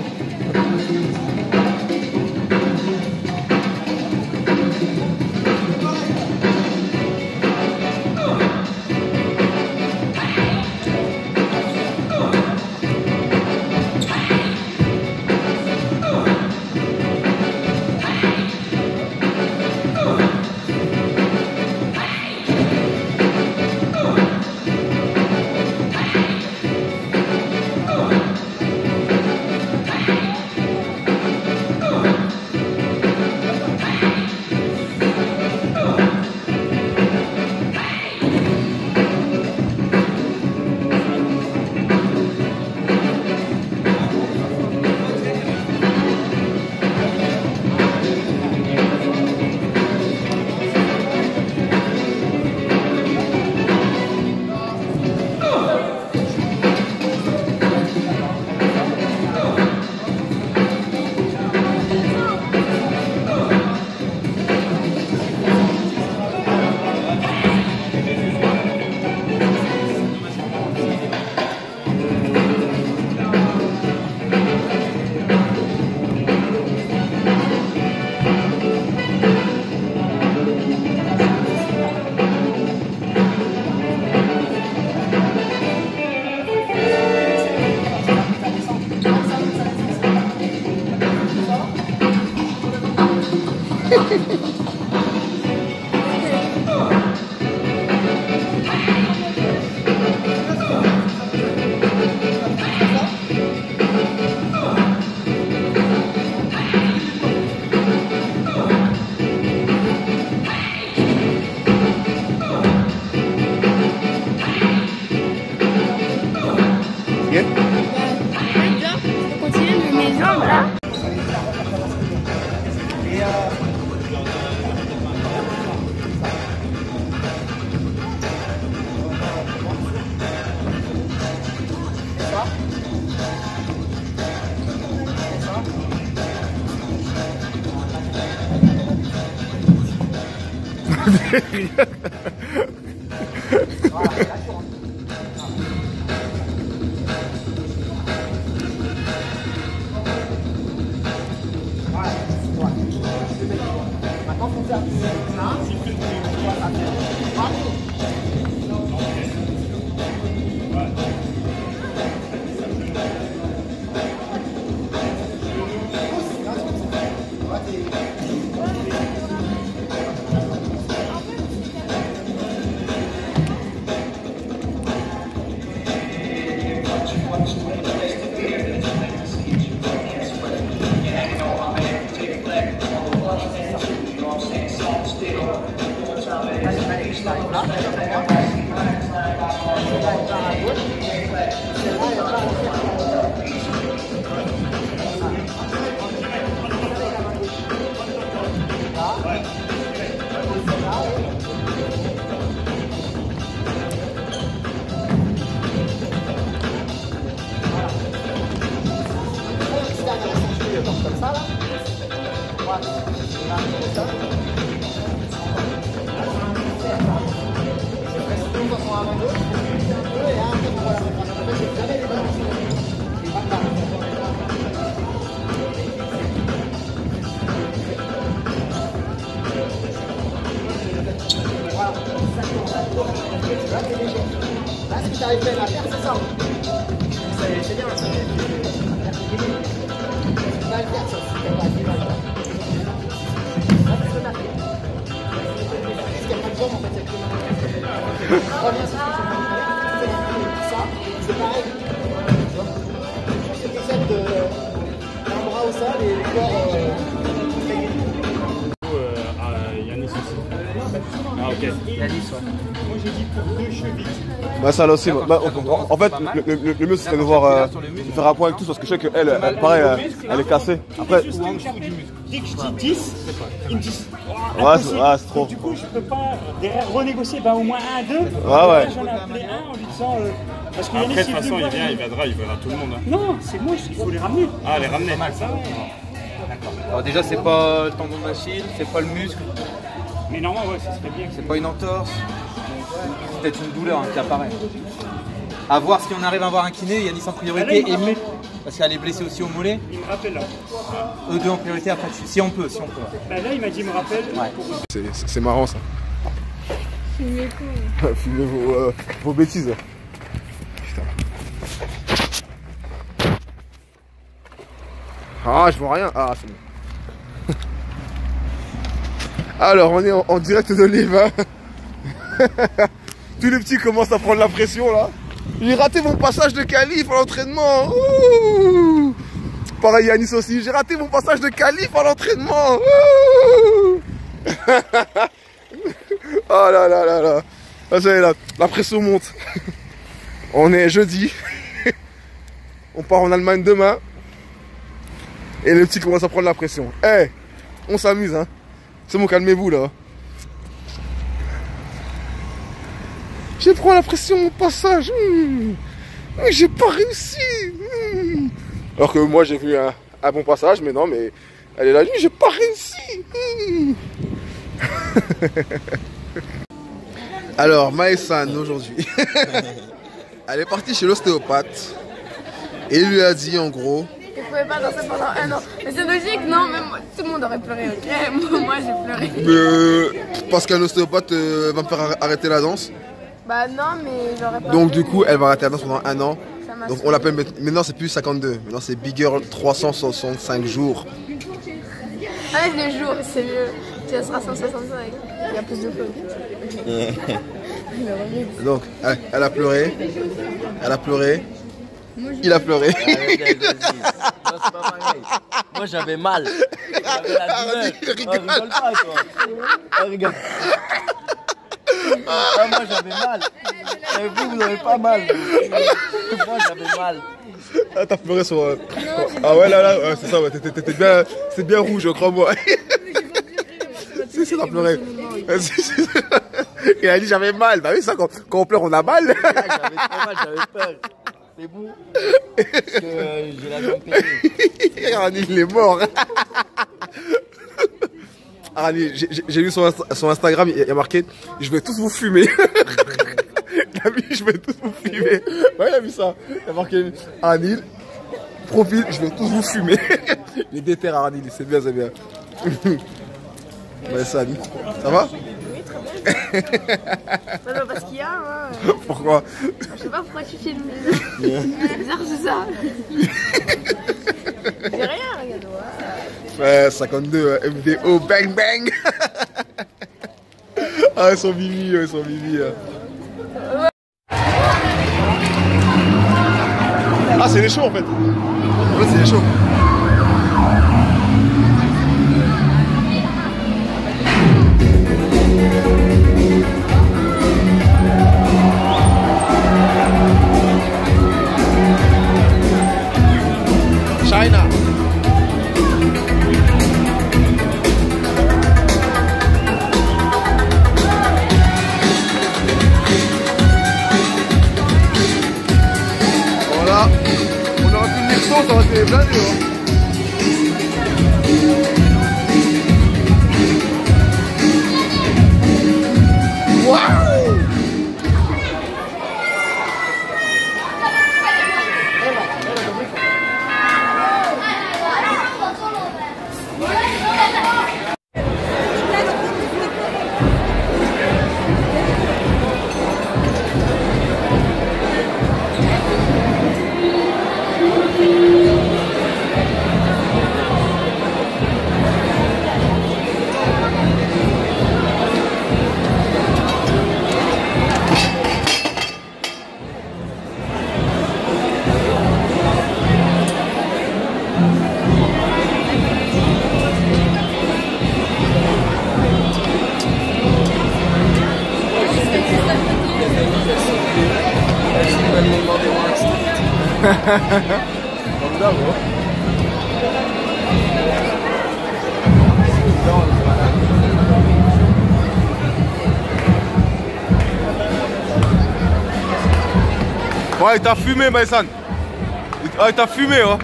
Yannis Yanis, ouais. Moi j'ai dit pour 2 chevilles. Bah ça là aussi. Bah, en fait, le mieux serait de voir faire un point avec tous parce que je sais qu'elle, pareil, elle est cassée. Après, Dès que je dis 10, ils me disent. Ouais, c'est trop. Du coup, je peux pas derrière renégocier au moins 1, 2. Ouais. J'en ai appelé un en lui disant. Parce que après, de toute façon, il verra tout le monde. Hein. Non, c'est moi, il faut les ramener. Ah, les ramener. Mal, ça. D'accord. Alors déjà, c'est pas le tendon d'Achille, c'est pas le muscle. Mais normalement, ouais, ça serait bien. C'est pas une entorse. C'est peut-être une douleur qui apparaît. À voir si on arrive à avoir un kiné, Yanis en priorité, et Mou, parce qu'elle est blessée aussi au mollet. Il me rappelle là. Eux deux en priorité, après, si on peut. Bah là, il m'a dit, il me rappelle. Ouais. C'est marrant ça. Fumez quoi? Fumez vos bêtises. Putain. Ah, je vois rien. Ah, c'est bon. Alors, on est en direct de live. Hein. Tous les petits commencent à prendre la pression là. J'ai raté mon passage de qualif à l'entraînement. Pareil Yanis aussi. J'ai raté mon passage de qualif à l'entraînement. Oh là là là là. Là, la pression monte. On est jeudi. On part en Allemagne demain. Et les petits commencent à prendre la pression. Eh, hey, on s'amuse hein. C'est bon, calmez-vous là. Je prends la pression mon passage. J'ai pas réussi. Alors que moi j'ai vu un bon passage, mais non, mais elle est là, j'ai pas réussi. Alors, Maïsan aujourd'hui, elle est partie chez l'ostéopathe et il lui a dit en gros. Je pouvais pas danser pendant 1 an. Mais c'est logique, non? Même moi, tout le monde aurait pleuré, ok? Moi j'ai pleuré. Parce qu'un ostéopathe va me faire arrêter la danse. Bah non, mais j'aurais pas. Donc du coup, elle va arrêter la danse pendant 1 an. Donc on l'appelle maintenant, c'est plus 52. Maintenant c'est Bigger 365 jours. Ah mais les jours, c'est mieux. Tu seras 165. Il y a plus de fois. Donc elle a pleuré. Elle a pleuré. Il a pleuré. Moi j'avais mal. J'avais la douleur. Rigole pas toi. Regarde. Ah, moi j'avais mal. Et vous n'avez pas mal. Moi j'avais mal. Ah, t'as pleuré sur. Ah ouais, là, ouais, c'est ça, ouais. T'étais bien. C'est bien rouge, crois-moi. C'est t'as pleuré. Il a dit j'avais mal. Bah oui, ça, quand on pleure, on a mal. J'avais trop mal, j'avais peur. C'est bon. Parce que j'ai la jambe pétée. Arani, il est mort. Arani, j'ai vu son Instagram, il y a marqué « Je vais tous vous fumer ». Il a mis « Je vais tous vous fumer ». Ouais, il a vu ça. Il a marqué « Arani, profil, je vais tous vous fumer ». Il est déter, Arani, c'est bien, c'est bien. Ouais, ça, ça va? Oui, très bien. Bah, parce qu'il y a, hein. Pourquoi? Je sais pas pourquoi tu filmes. C'est bizarre, c'est ça. C'est rien, regarde. Ouais, 52, MDO, bang bang. Ah, ils sont mimi, ils sont mimi. Ah, c'est les shows en fait. Ouais, c'est les shows. China. Voilà. On aurait pu venir sans, ça aurait été blindé. Waouh! Comme d'hab, hein. Ouais, il t'a fumé, Maïsan. Ah, il t'a fumé, hein.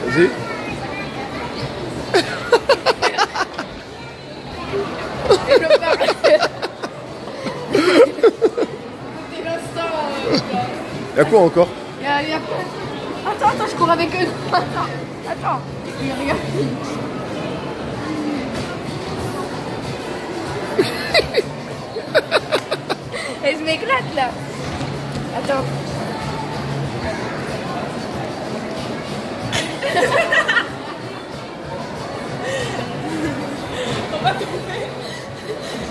Vas-y. Y'a quoi encore? Attends, je cours avec eux. Attends. Regarde. Et je m'éclate là. Attends. On va tomber.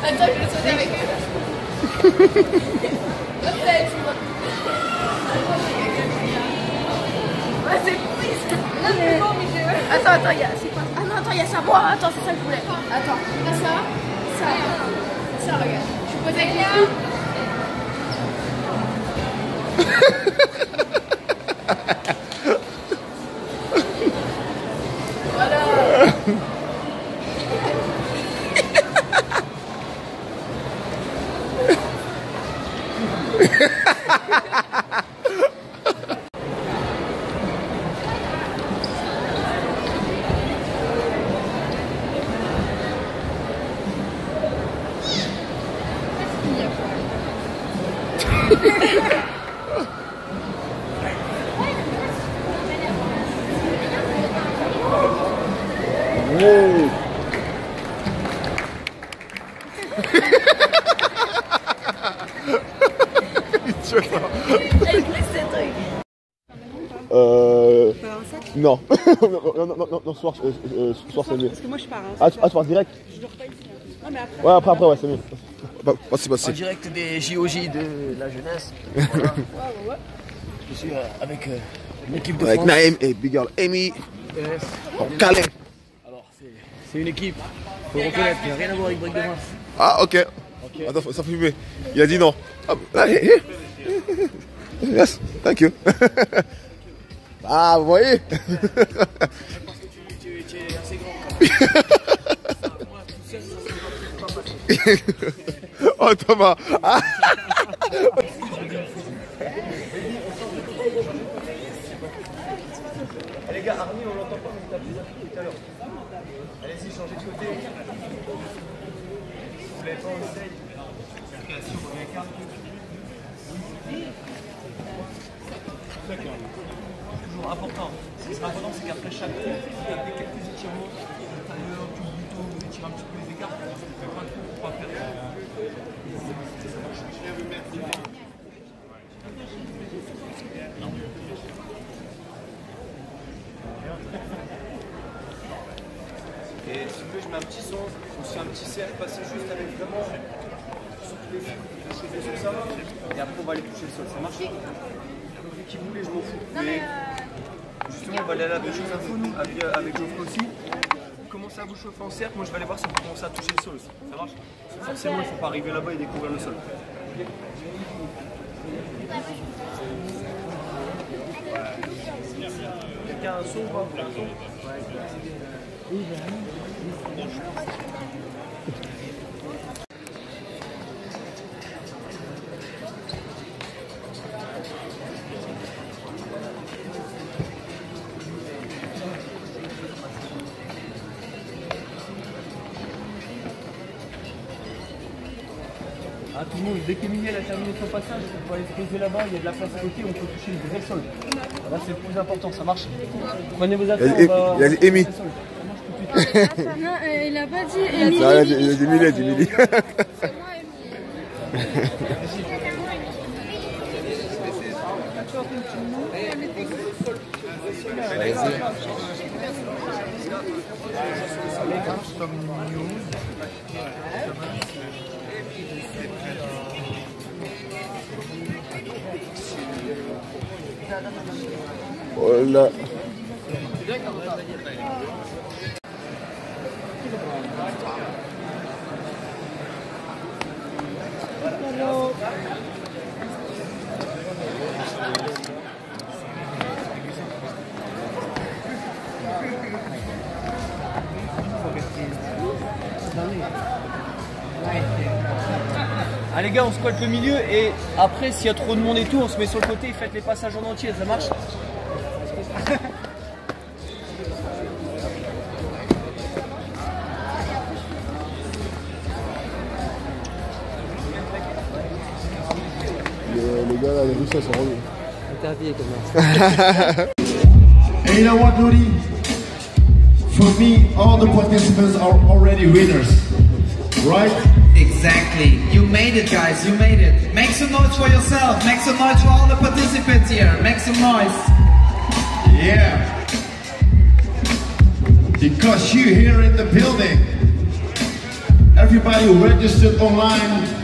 Attends, je vais sauter avec eux. C'est pourri ça. Non, mais bon, mais attends, il y a. C'est quoi? Ah non, attends, il y a ça. Bon, attends, c'est ça que je voulais. Attends, il y a ça. Ça, regarde. Je suis posée avec les voilà. Wow. Non. Non, soir c'est mieux. Parce que moi je pars. Hein, ah, tu pars direct? Je dors pas ici. Hein. Non, mais après. Ouais, après, ouais, c'est mieux. Vas-y. En direct des JOJ de la jeunesse. Voilà. Je suis avec une équipe de France. Avec Naïm et Big Girl Amy. Yes. Calais. Alors, c'est une équipe, faut reconnaître, il n'y a rien à voir avec Break de France. Ah, ok. Attends, ça fait fumer. Il a dit non. Yes, thank you. Ah, vous voyez. Tu es assez grand. Moi, tout seul, ça ne pas passer. Oh, Thomas. Ah. Les gars, Army, on l'entend pas, mais il tape des affaires tout à l'heure. Allez-y, changez de côté. Vous voulez pas, on essaye. Création, on revient carte. Toujours important. Ce qui sera important, c'est qu'après chaque coup, vous avez quelques étirements à l'intérieur, du bouton, vous étirez un petit peu les écarts. Vous ne faites pas trop pour pas perdre. Et si vous voulez, je mets un petit son, aussi un petit cercle, passer juste avec vraiment sur tous les fils, sur ça, et après on va aller toucher le sol. Ça marche? Qui voulait, je m'en fous. Mais justement, on va aller à la chose info, nous, avec Geoffrey aussi. Vous commencez à vous chauffer en cercle, moi je vais aller voir si vous commencez à toucher le sol aussi. Ça marche? Forcément, il ne faut pas arriver là-bas et découvrir le sol. Quelqu'un a un son ou pas? Ah, tout le monde, dès qu'Emilie a terminé son passage, on peut aller se poser là-bas, il y a de la place à côté, on peut toucher le vrai sol. Là, c'est le plus important, ça marche. Prenez vos affaires, on va... Il a dit Amy. Non, il a pas dit Émilie. Non, il a dit Émilie, il a dit Émilie. C'est moi, Émilie. Oh là. Ah les gars, on squatte le milieu et après s'il y a trop de monde et tout, on se met sur le côté et faites les passages en entier, ça marche? Les gars là, les Russes sont revenus. Interdit comme And you know what, Ludi? For me, all the participants are already winners, right? Exactly. You made it, guys. You made it. Make some noise for yourself. Make some noise for all the participants here. Make some noise. Yeah. Because you're here in the building. Everybody who registered online.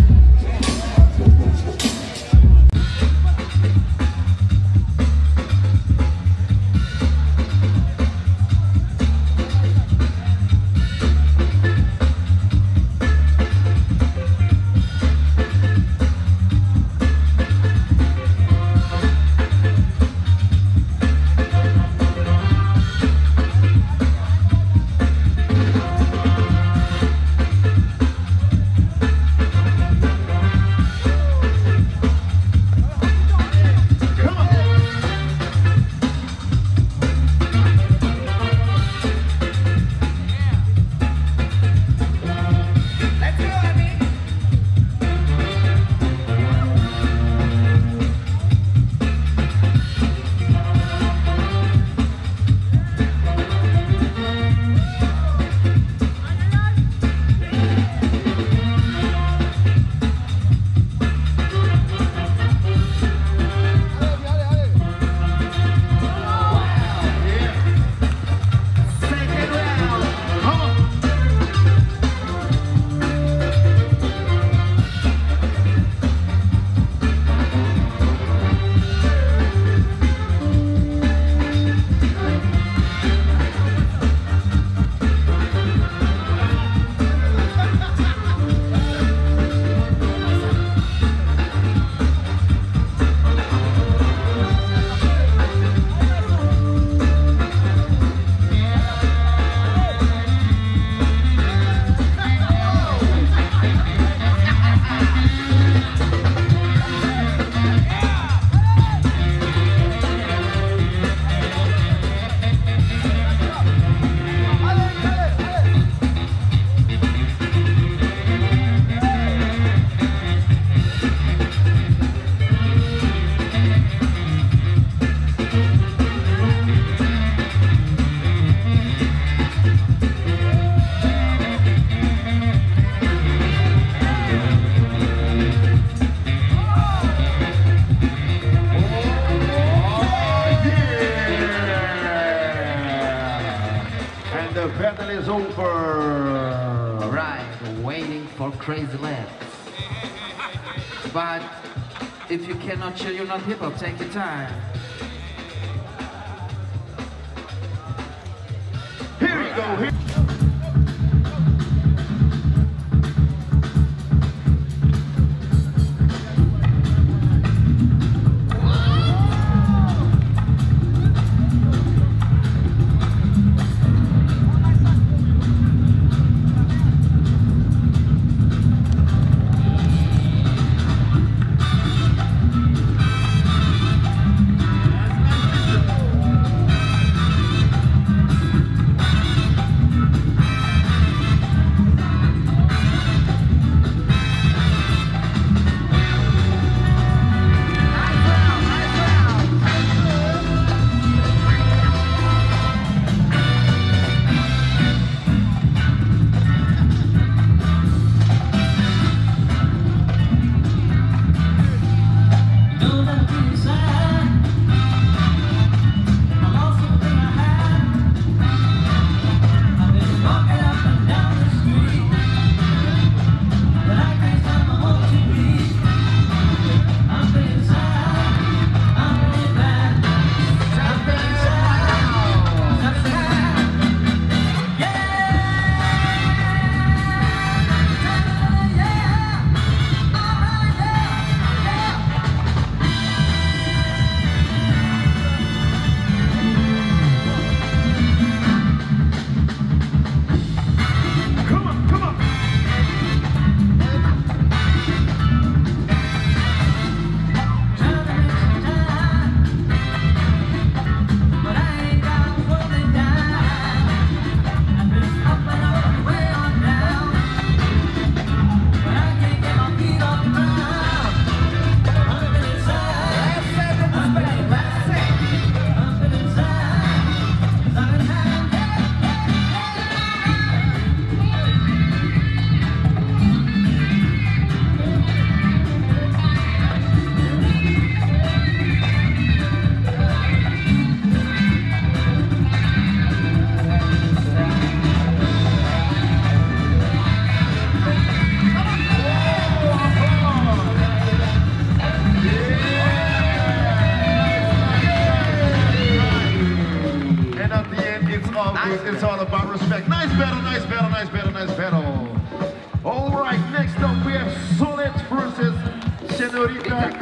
The battle is over. Right, waiting for Crazy Land. But if you cannot chill, you're not hip hop. Take your time. Here we go. Here. Solid versus Señorita.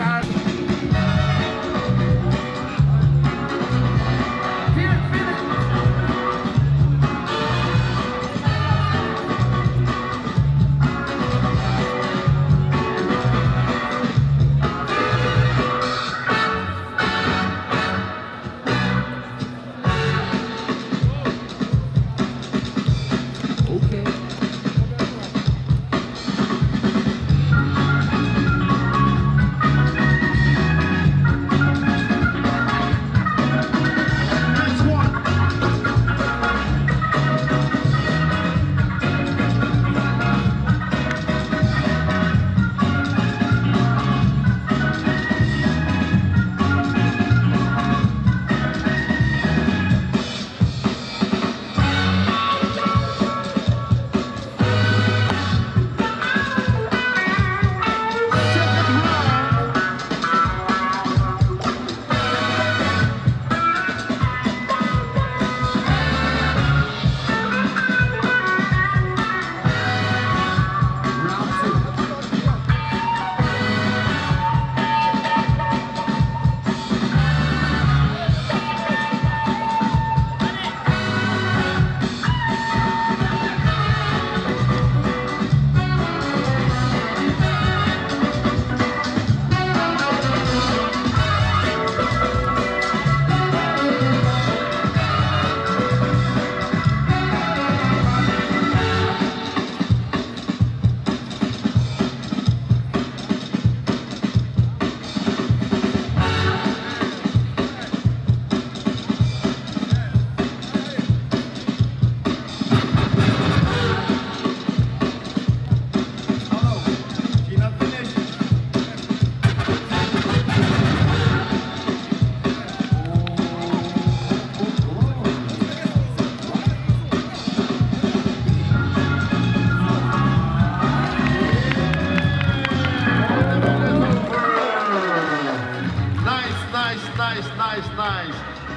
Nice.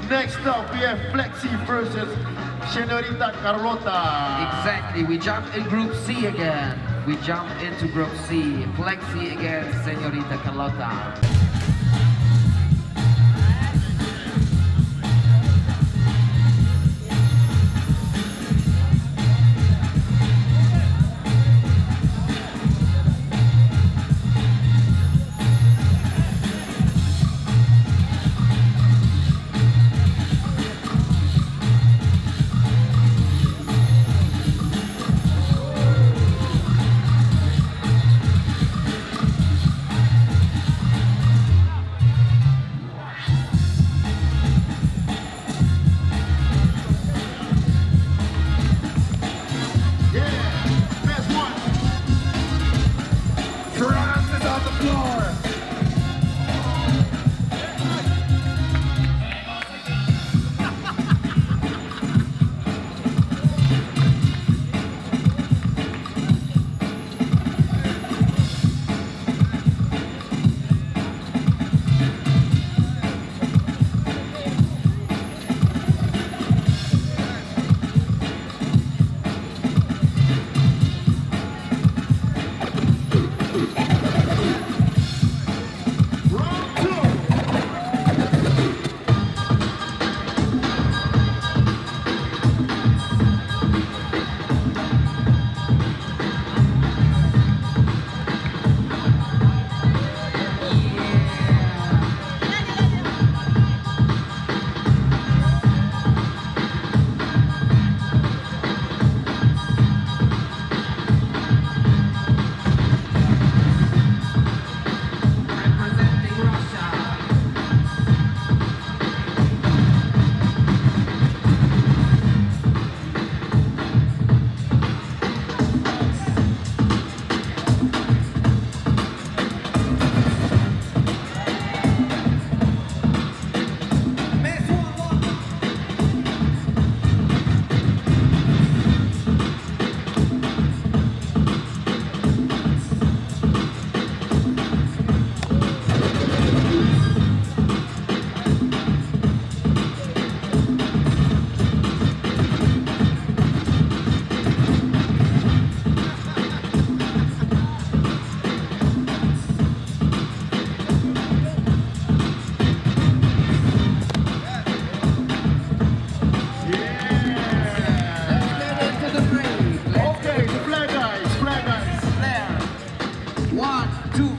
Next up, we have Flexi versus Señorita Carlota. Exactly, we jump in Group C again. We jump into Group C. Flexi against Señorita Carlota.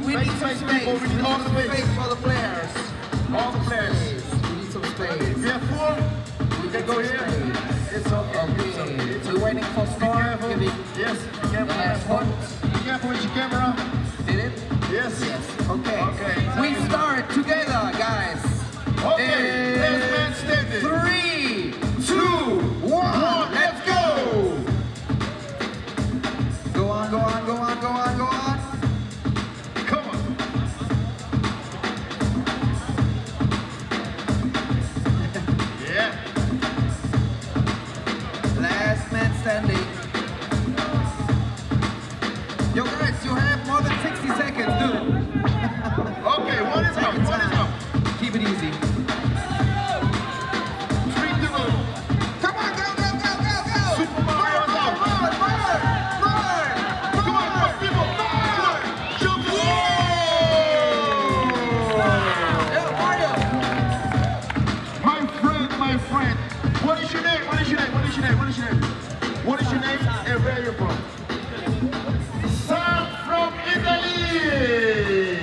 We need some space. We need all the space. For the players. All the players. We need some space. We have 4. We can go here. It's okay. Okay. We're waiting for Star. Yes, be careful. Last one. Be careful with your camera. Did it? Yes. Okay. Okay. We start together, guys. Okay. Last man standing. 3, 2, 1. Let's go. Go on, go on, go on, go on, go on. Come on. Yeah. Last man standing. Yo guys, you have more than 60 seconds, dude. Okay, one is up, one is up. Keep it easy. 3 to go. Come on, go, go, go, go, go. Super Mario is up. Come on, people. Jump. Yo, Mario. My friend. What is your name? What is your name? What is your name? What is your name? What is your name and where are you from? Sam from Italy.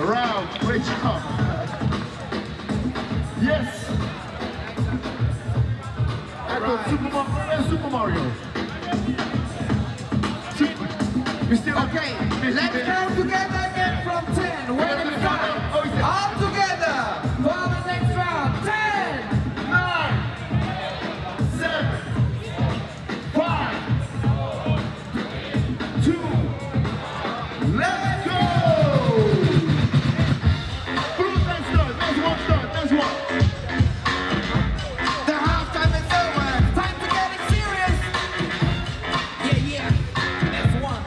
Round, great job. Yes. Super Mario. We still Okay, let's count together again from 10. Where we start? All together for the next round. 10, 9, 7, 5, 2, let's go! Blue time start, let's walk start, let's walk. the halftime is over. Time to get it serious. Yeah, yeah. That's one.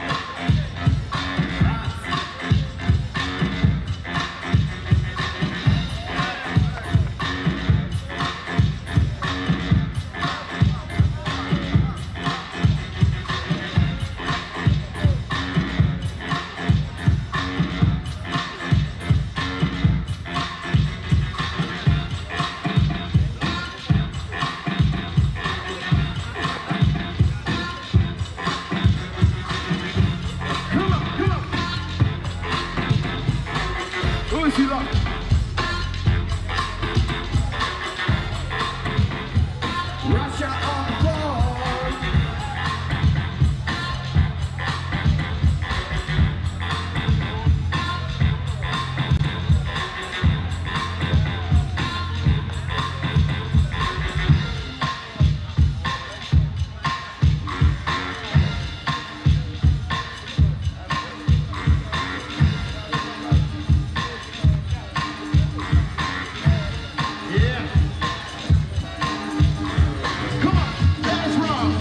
Who is he like? Russia on board. Yeah. Come on, last round.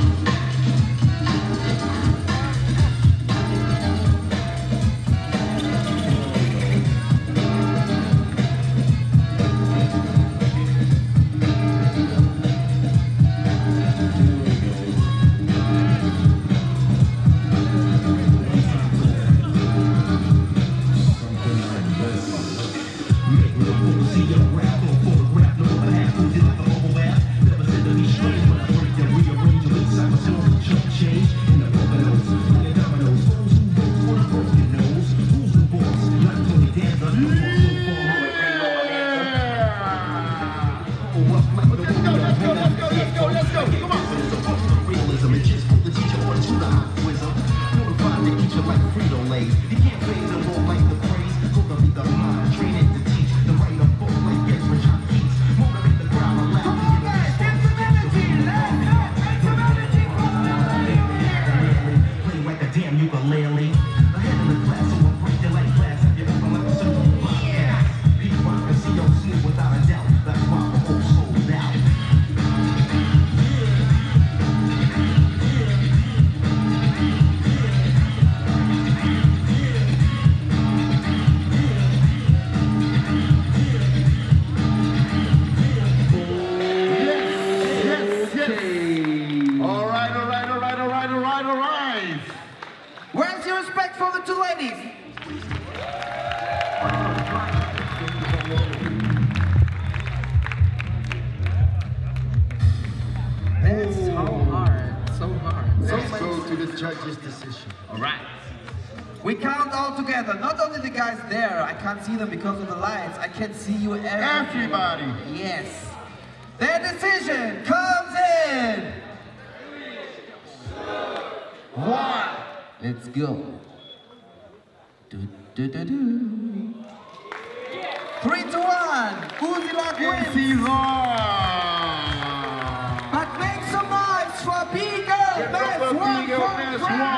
Where's your respect for the two ladies? That's so hard, so hard. Let's go to the judge's decision. All right. We count all together. Not only the guys there. I can't see them because of the lights. I can see you everybody. Yes. Their decision comes in. 1. Let's go. 3 to 1. Uzi Lock wins. But make some noise for B-Girl Best One from France.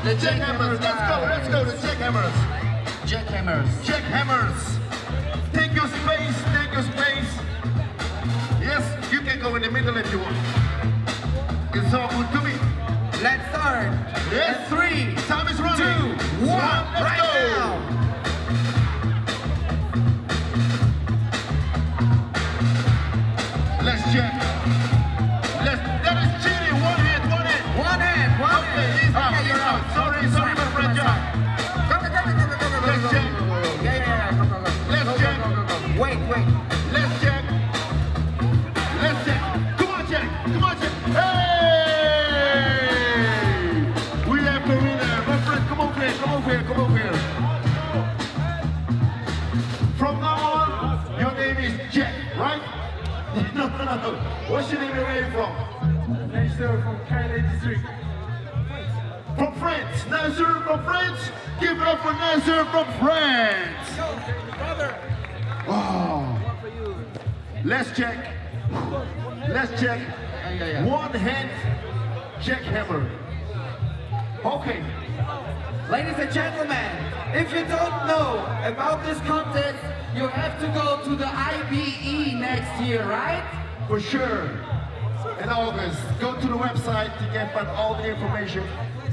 The jackhammers, let's go, the jackhammers. Jackhammers. Take your space. Yes, you can go in the middle if you want. It's all good to me. Let's start. Yes. 3, time is running. 2, 1, let's go. now. Let's check. That is cheating. One hand. Okay, easy. Okay, you're out. Sorry, my friend John. Let's check. Yeah. Let's check. Wait. Let's check. Come on, check. Hey! We have the winner. My friend, come over here. From now on, your name is Jack, right? No. What's your name? Where are you from? Nasser from Calais District. From France. Nasser from France. Give it up for Nasser from France. Oh. Let's check. One hand jackhammer. Okay. Ladies and gentlemen, if you don't know about this contest, you have to go to the IBE next year, right? For sure. In August, go to the website to get all the information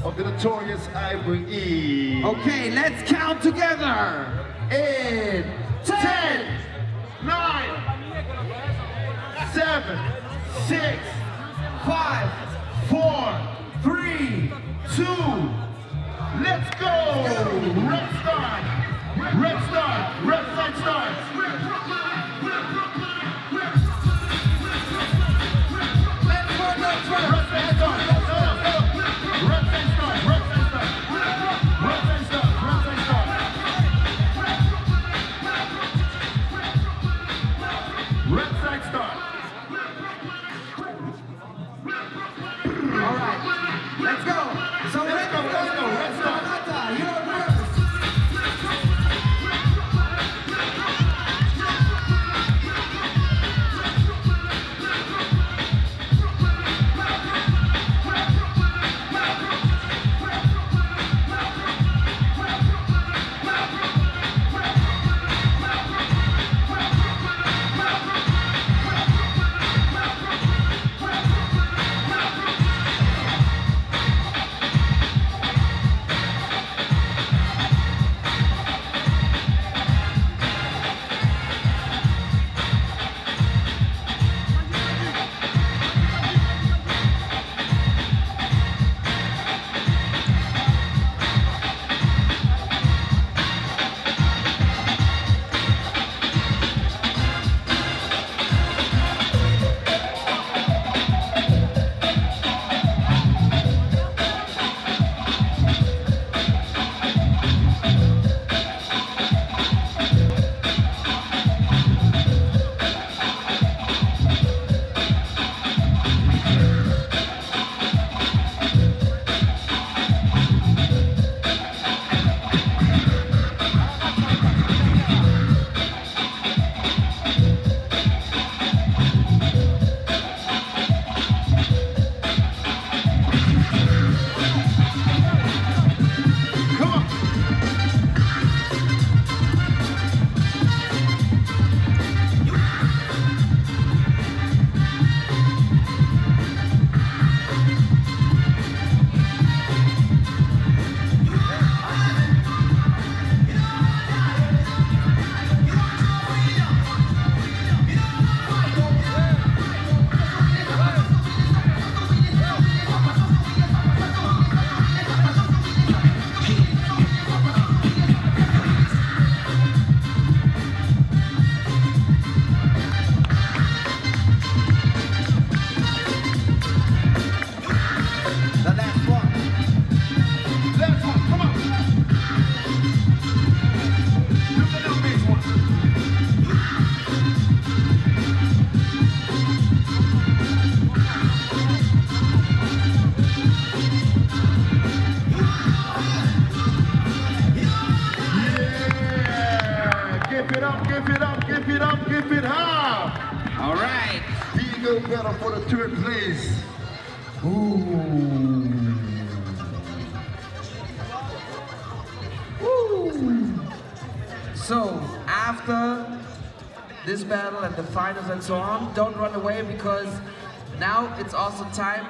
of the notorious IBE. Okay, let's count together. In 10, 9, 7, 6, 5, 4, 3, 2, let's go! Red start! Red side starts! Red side start! battle for the third place. So, after this battle and the finals and so on, don't run away because now it's also time.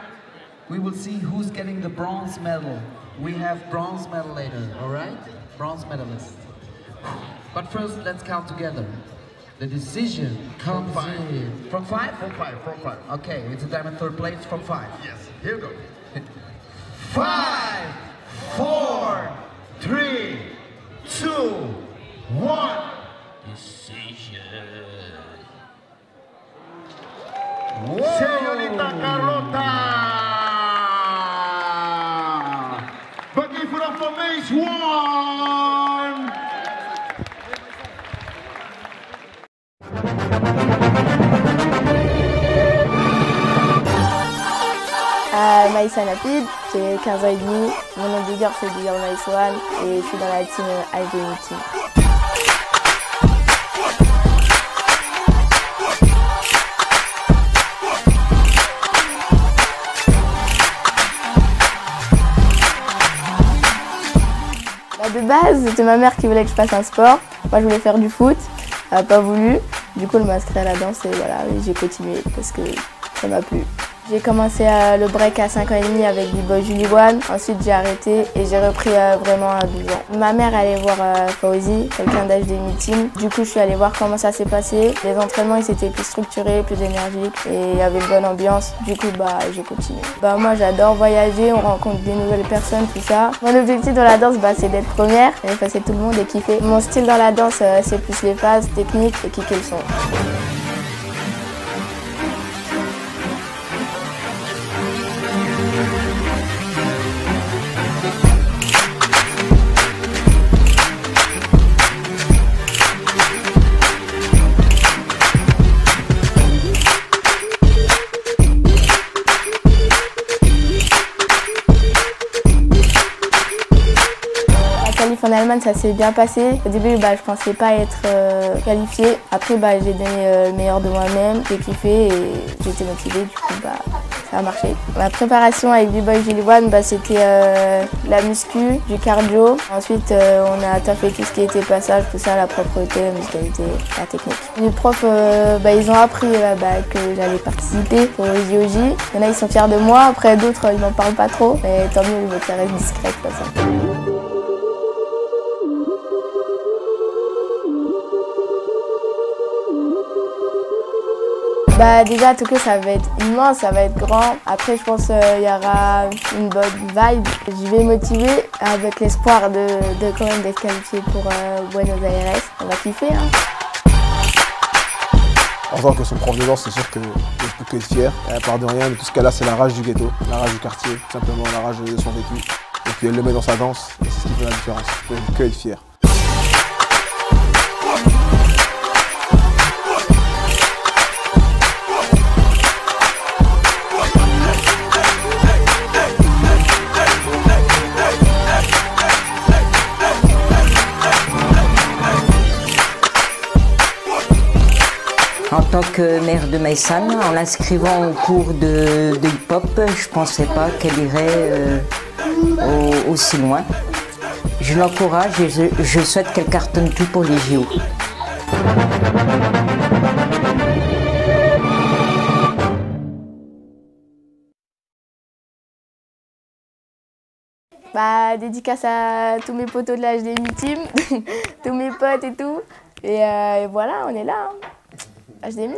We will see who's getting the bronze medal. We have bronze medal later, all right? Bronze medalist. But first, let's count together. The decision comes in. From 5? From 5, from 5. Okay, it's a diamond third place from 5. Yes, here we go. 5, 4, 3, 2, 1. Decision. Señorita Carlota. But give it up for Mace 1. Maïssa Napid, j'ai 15 ans et demi, mon nom de leader c'est Bigger Maïs One et je suis dans la team HDMI Team. De base, c'était ma mère qui voulait que je fasse un sport. Moi je voulais faire du foot, elle n'a pas voulu. Du coup elle m'a inscrit à la danse et voilà, j'ai continué parce que ça m'a plu. J'ai commencé le break à 5 ans et demi avec B-Boy Julie One. Ensuite j'ai arrêté et j'ai repris vraiment à 12 ans. Ma mère allait voir Fauzi, quelqu'un d'HDMI Team. Du coup je suis allée voir comment ça s'est passé. Les entraînements ils étaient plus structurés, plus énergiques et il y avait une bonne ambiance. Du coup j'ai continué. Moi j'adore voyager, on rencontre des nouvelles personnes, tout ça. Mon objectif dans la danse c'est d'être première et passer tout le monde et kiffer. Mon style dans la danse c'est plus les phases techniques et kicker le son. En Allemagne, ça s'est bien passé. Au début, je pensais pas être qualifiée. Après, j'ai donné le meilleur de moi-même, j'ai kiffé et j'étais motivée. Du coup, ça a marché. Ma préparation avec B-Boy Julie One, c'était la muscu, du cardio. Ensuite, on a fait tout ce qui était passage, tout ça, la propreté, la musicalité, la technique. Les profs, ils ont appris que j'allais participer au JOJ. Il y en a, ils sont fiers de moi. Après, d'autres, ils m'en parlent pas trop. Mais tant mieux, ils veulent que ça reste discrète, comme ça. Déjà, Tokyo, ça va être immense, ça va être grand. Après, je pense qu'il y aura une bonne vibe. Je vais motiver avec l'espoir de quand même d'être qualifiée pour Buenos Aires. On va kiffer. En tant que son prof de danse, c'est sûr que je peux que être fier. Elle part de rien, mais tout ce qu'elle a, c'est la rage du ghetto, la rage du quartier, tout simplement la rage de son vécu. Et puis elle le met dans sa danse, et c'est ce qui fait la différence. Je peux que être fier. En tant que maire de Maïsane, en l'inscrivant au cours de hip-hop, je ne pensais pas qu'elle irait aussi loin. Je l'encourage et je souhaite qu'elle cartonne tout pour les JO. Dédicace à tous mes potos de la HDMI Team, tous mes potes et tout. Et voilà, on est là. HDMI.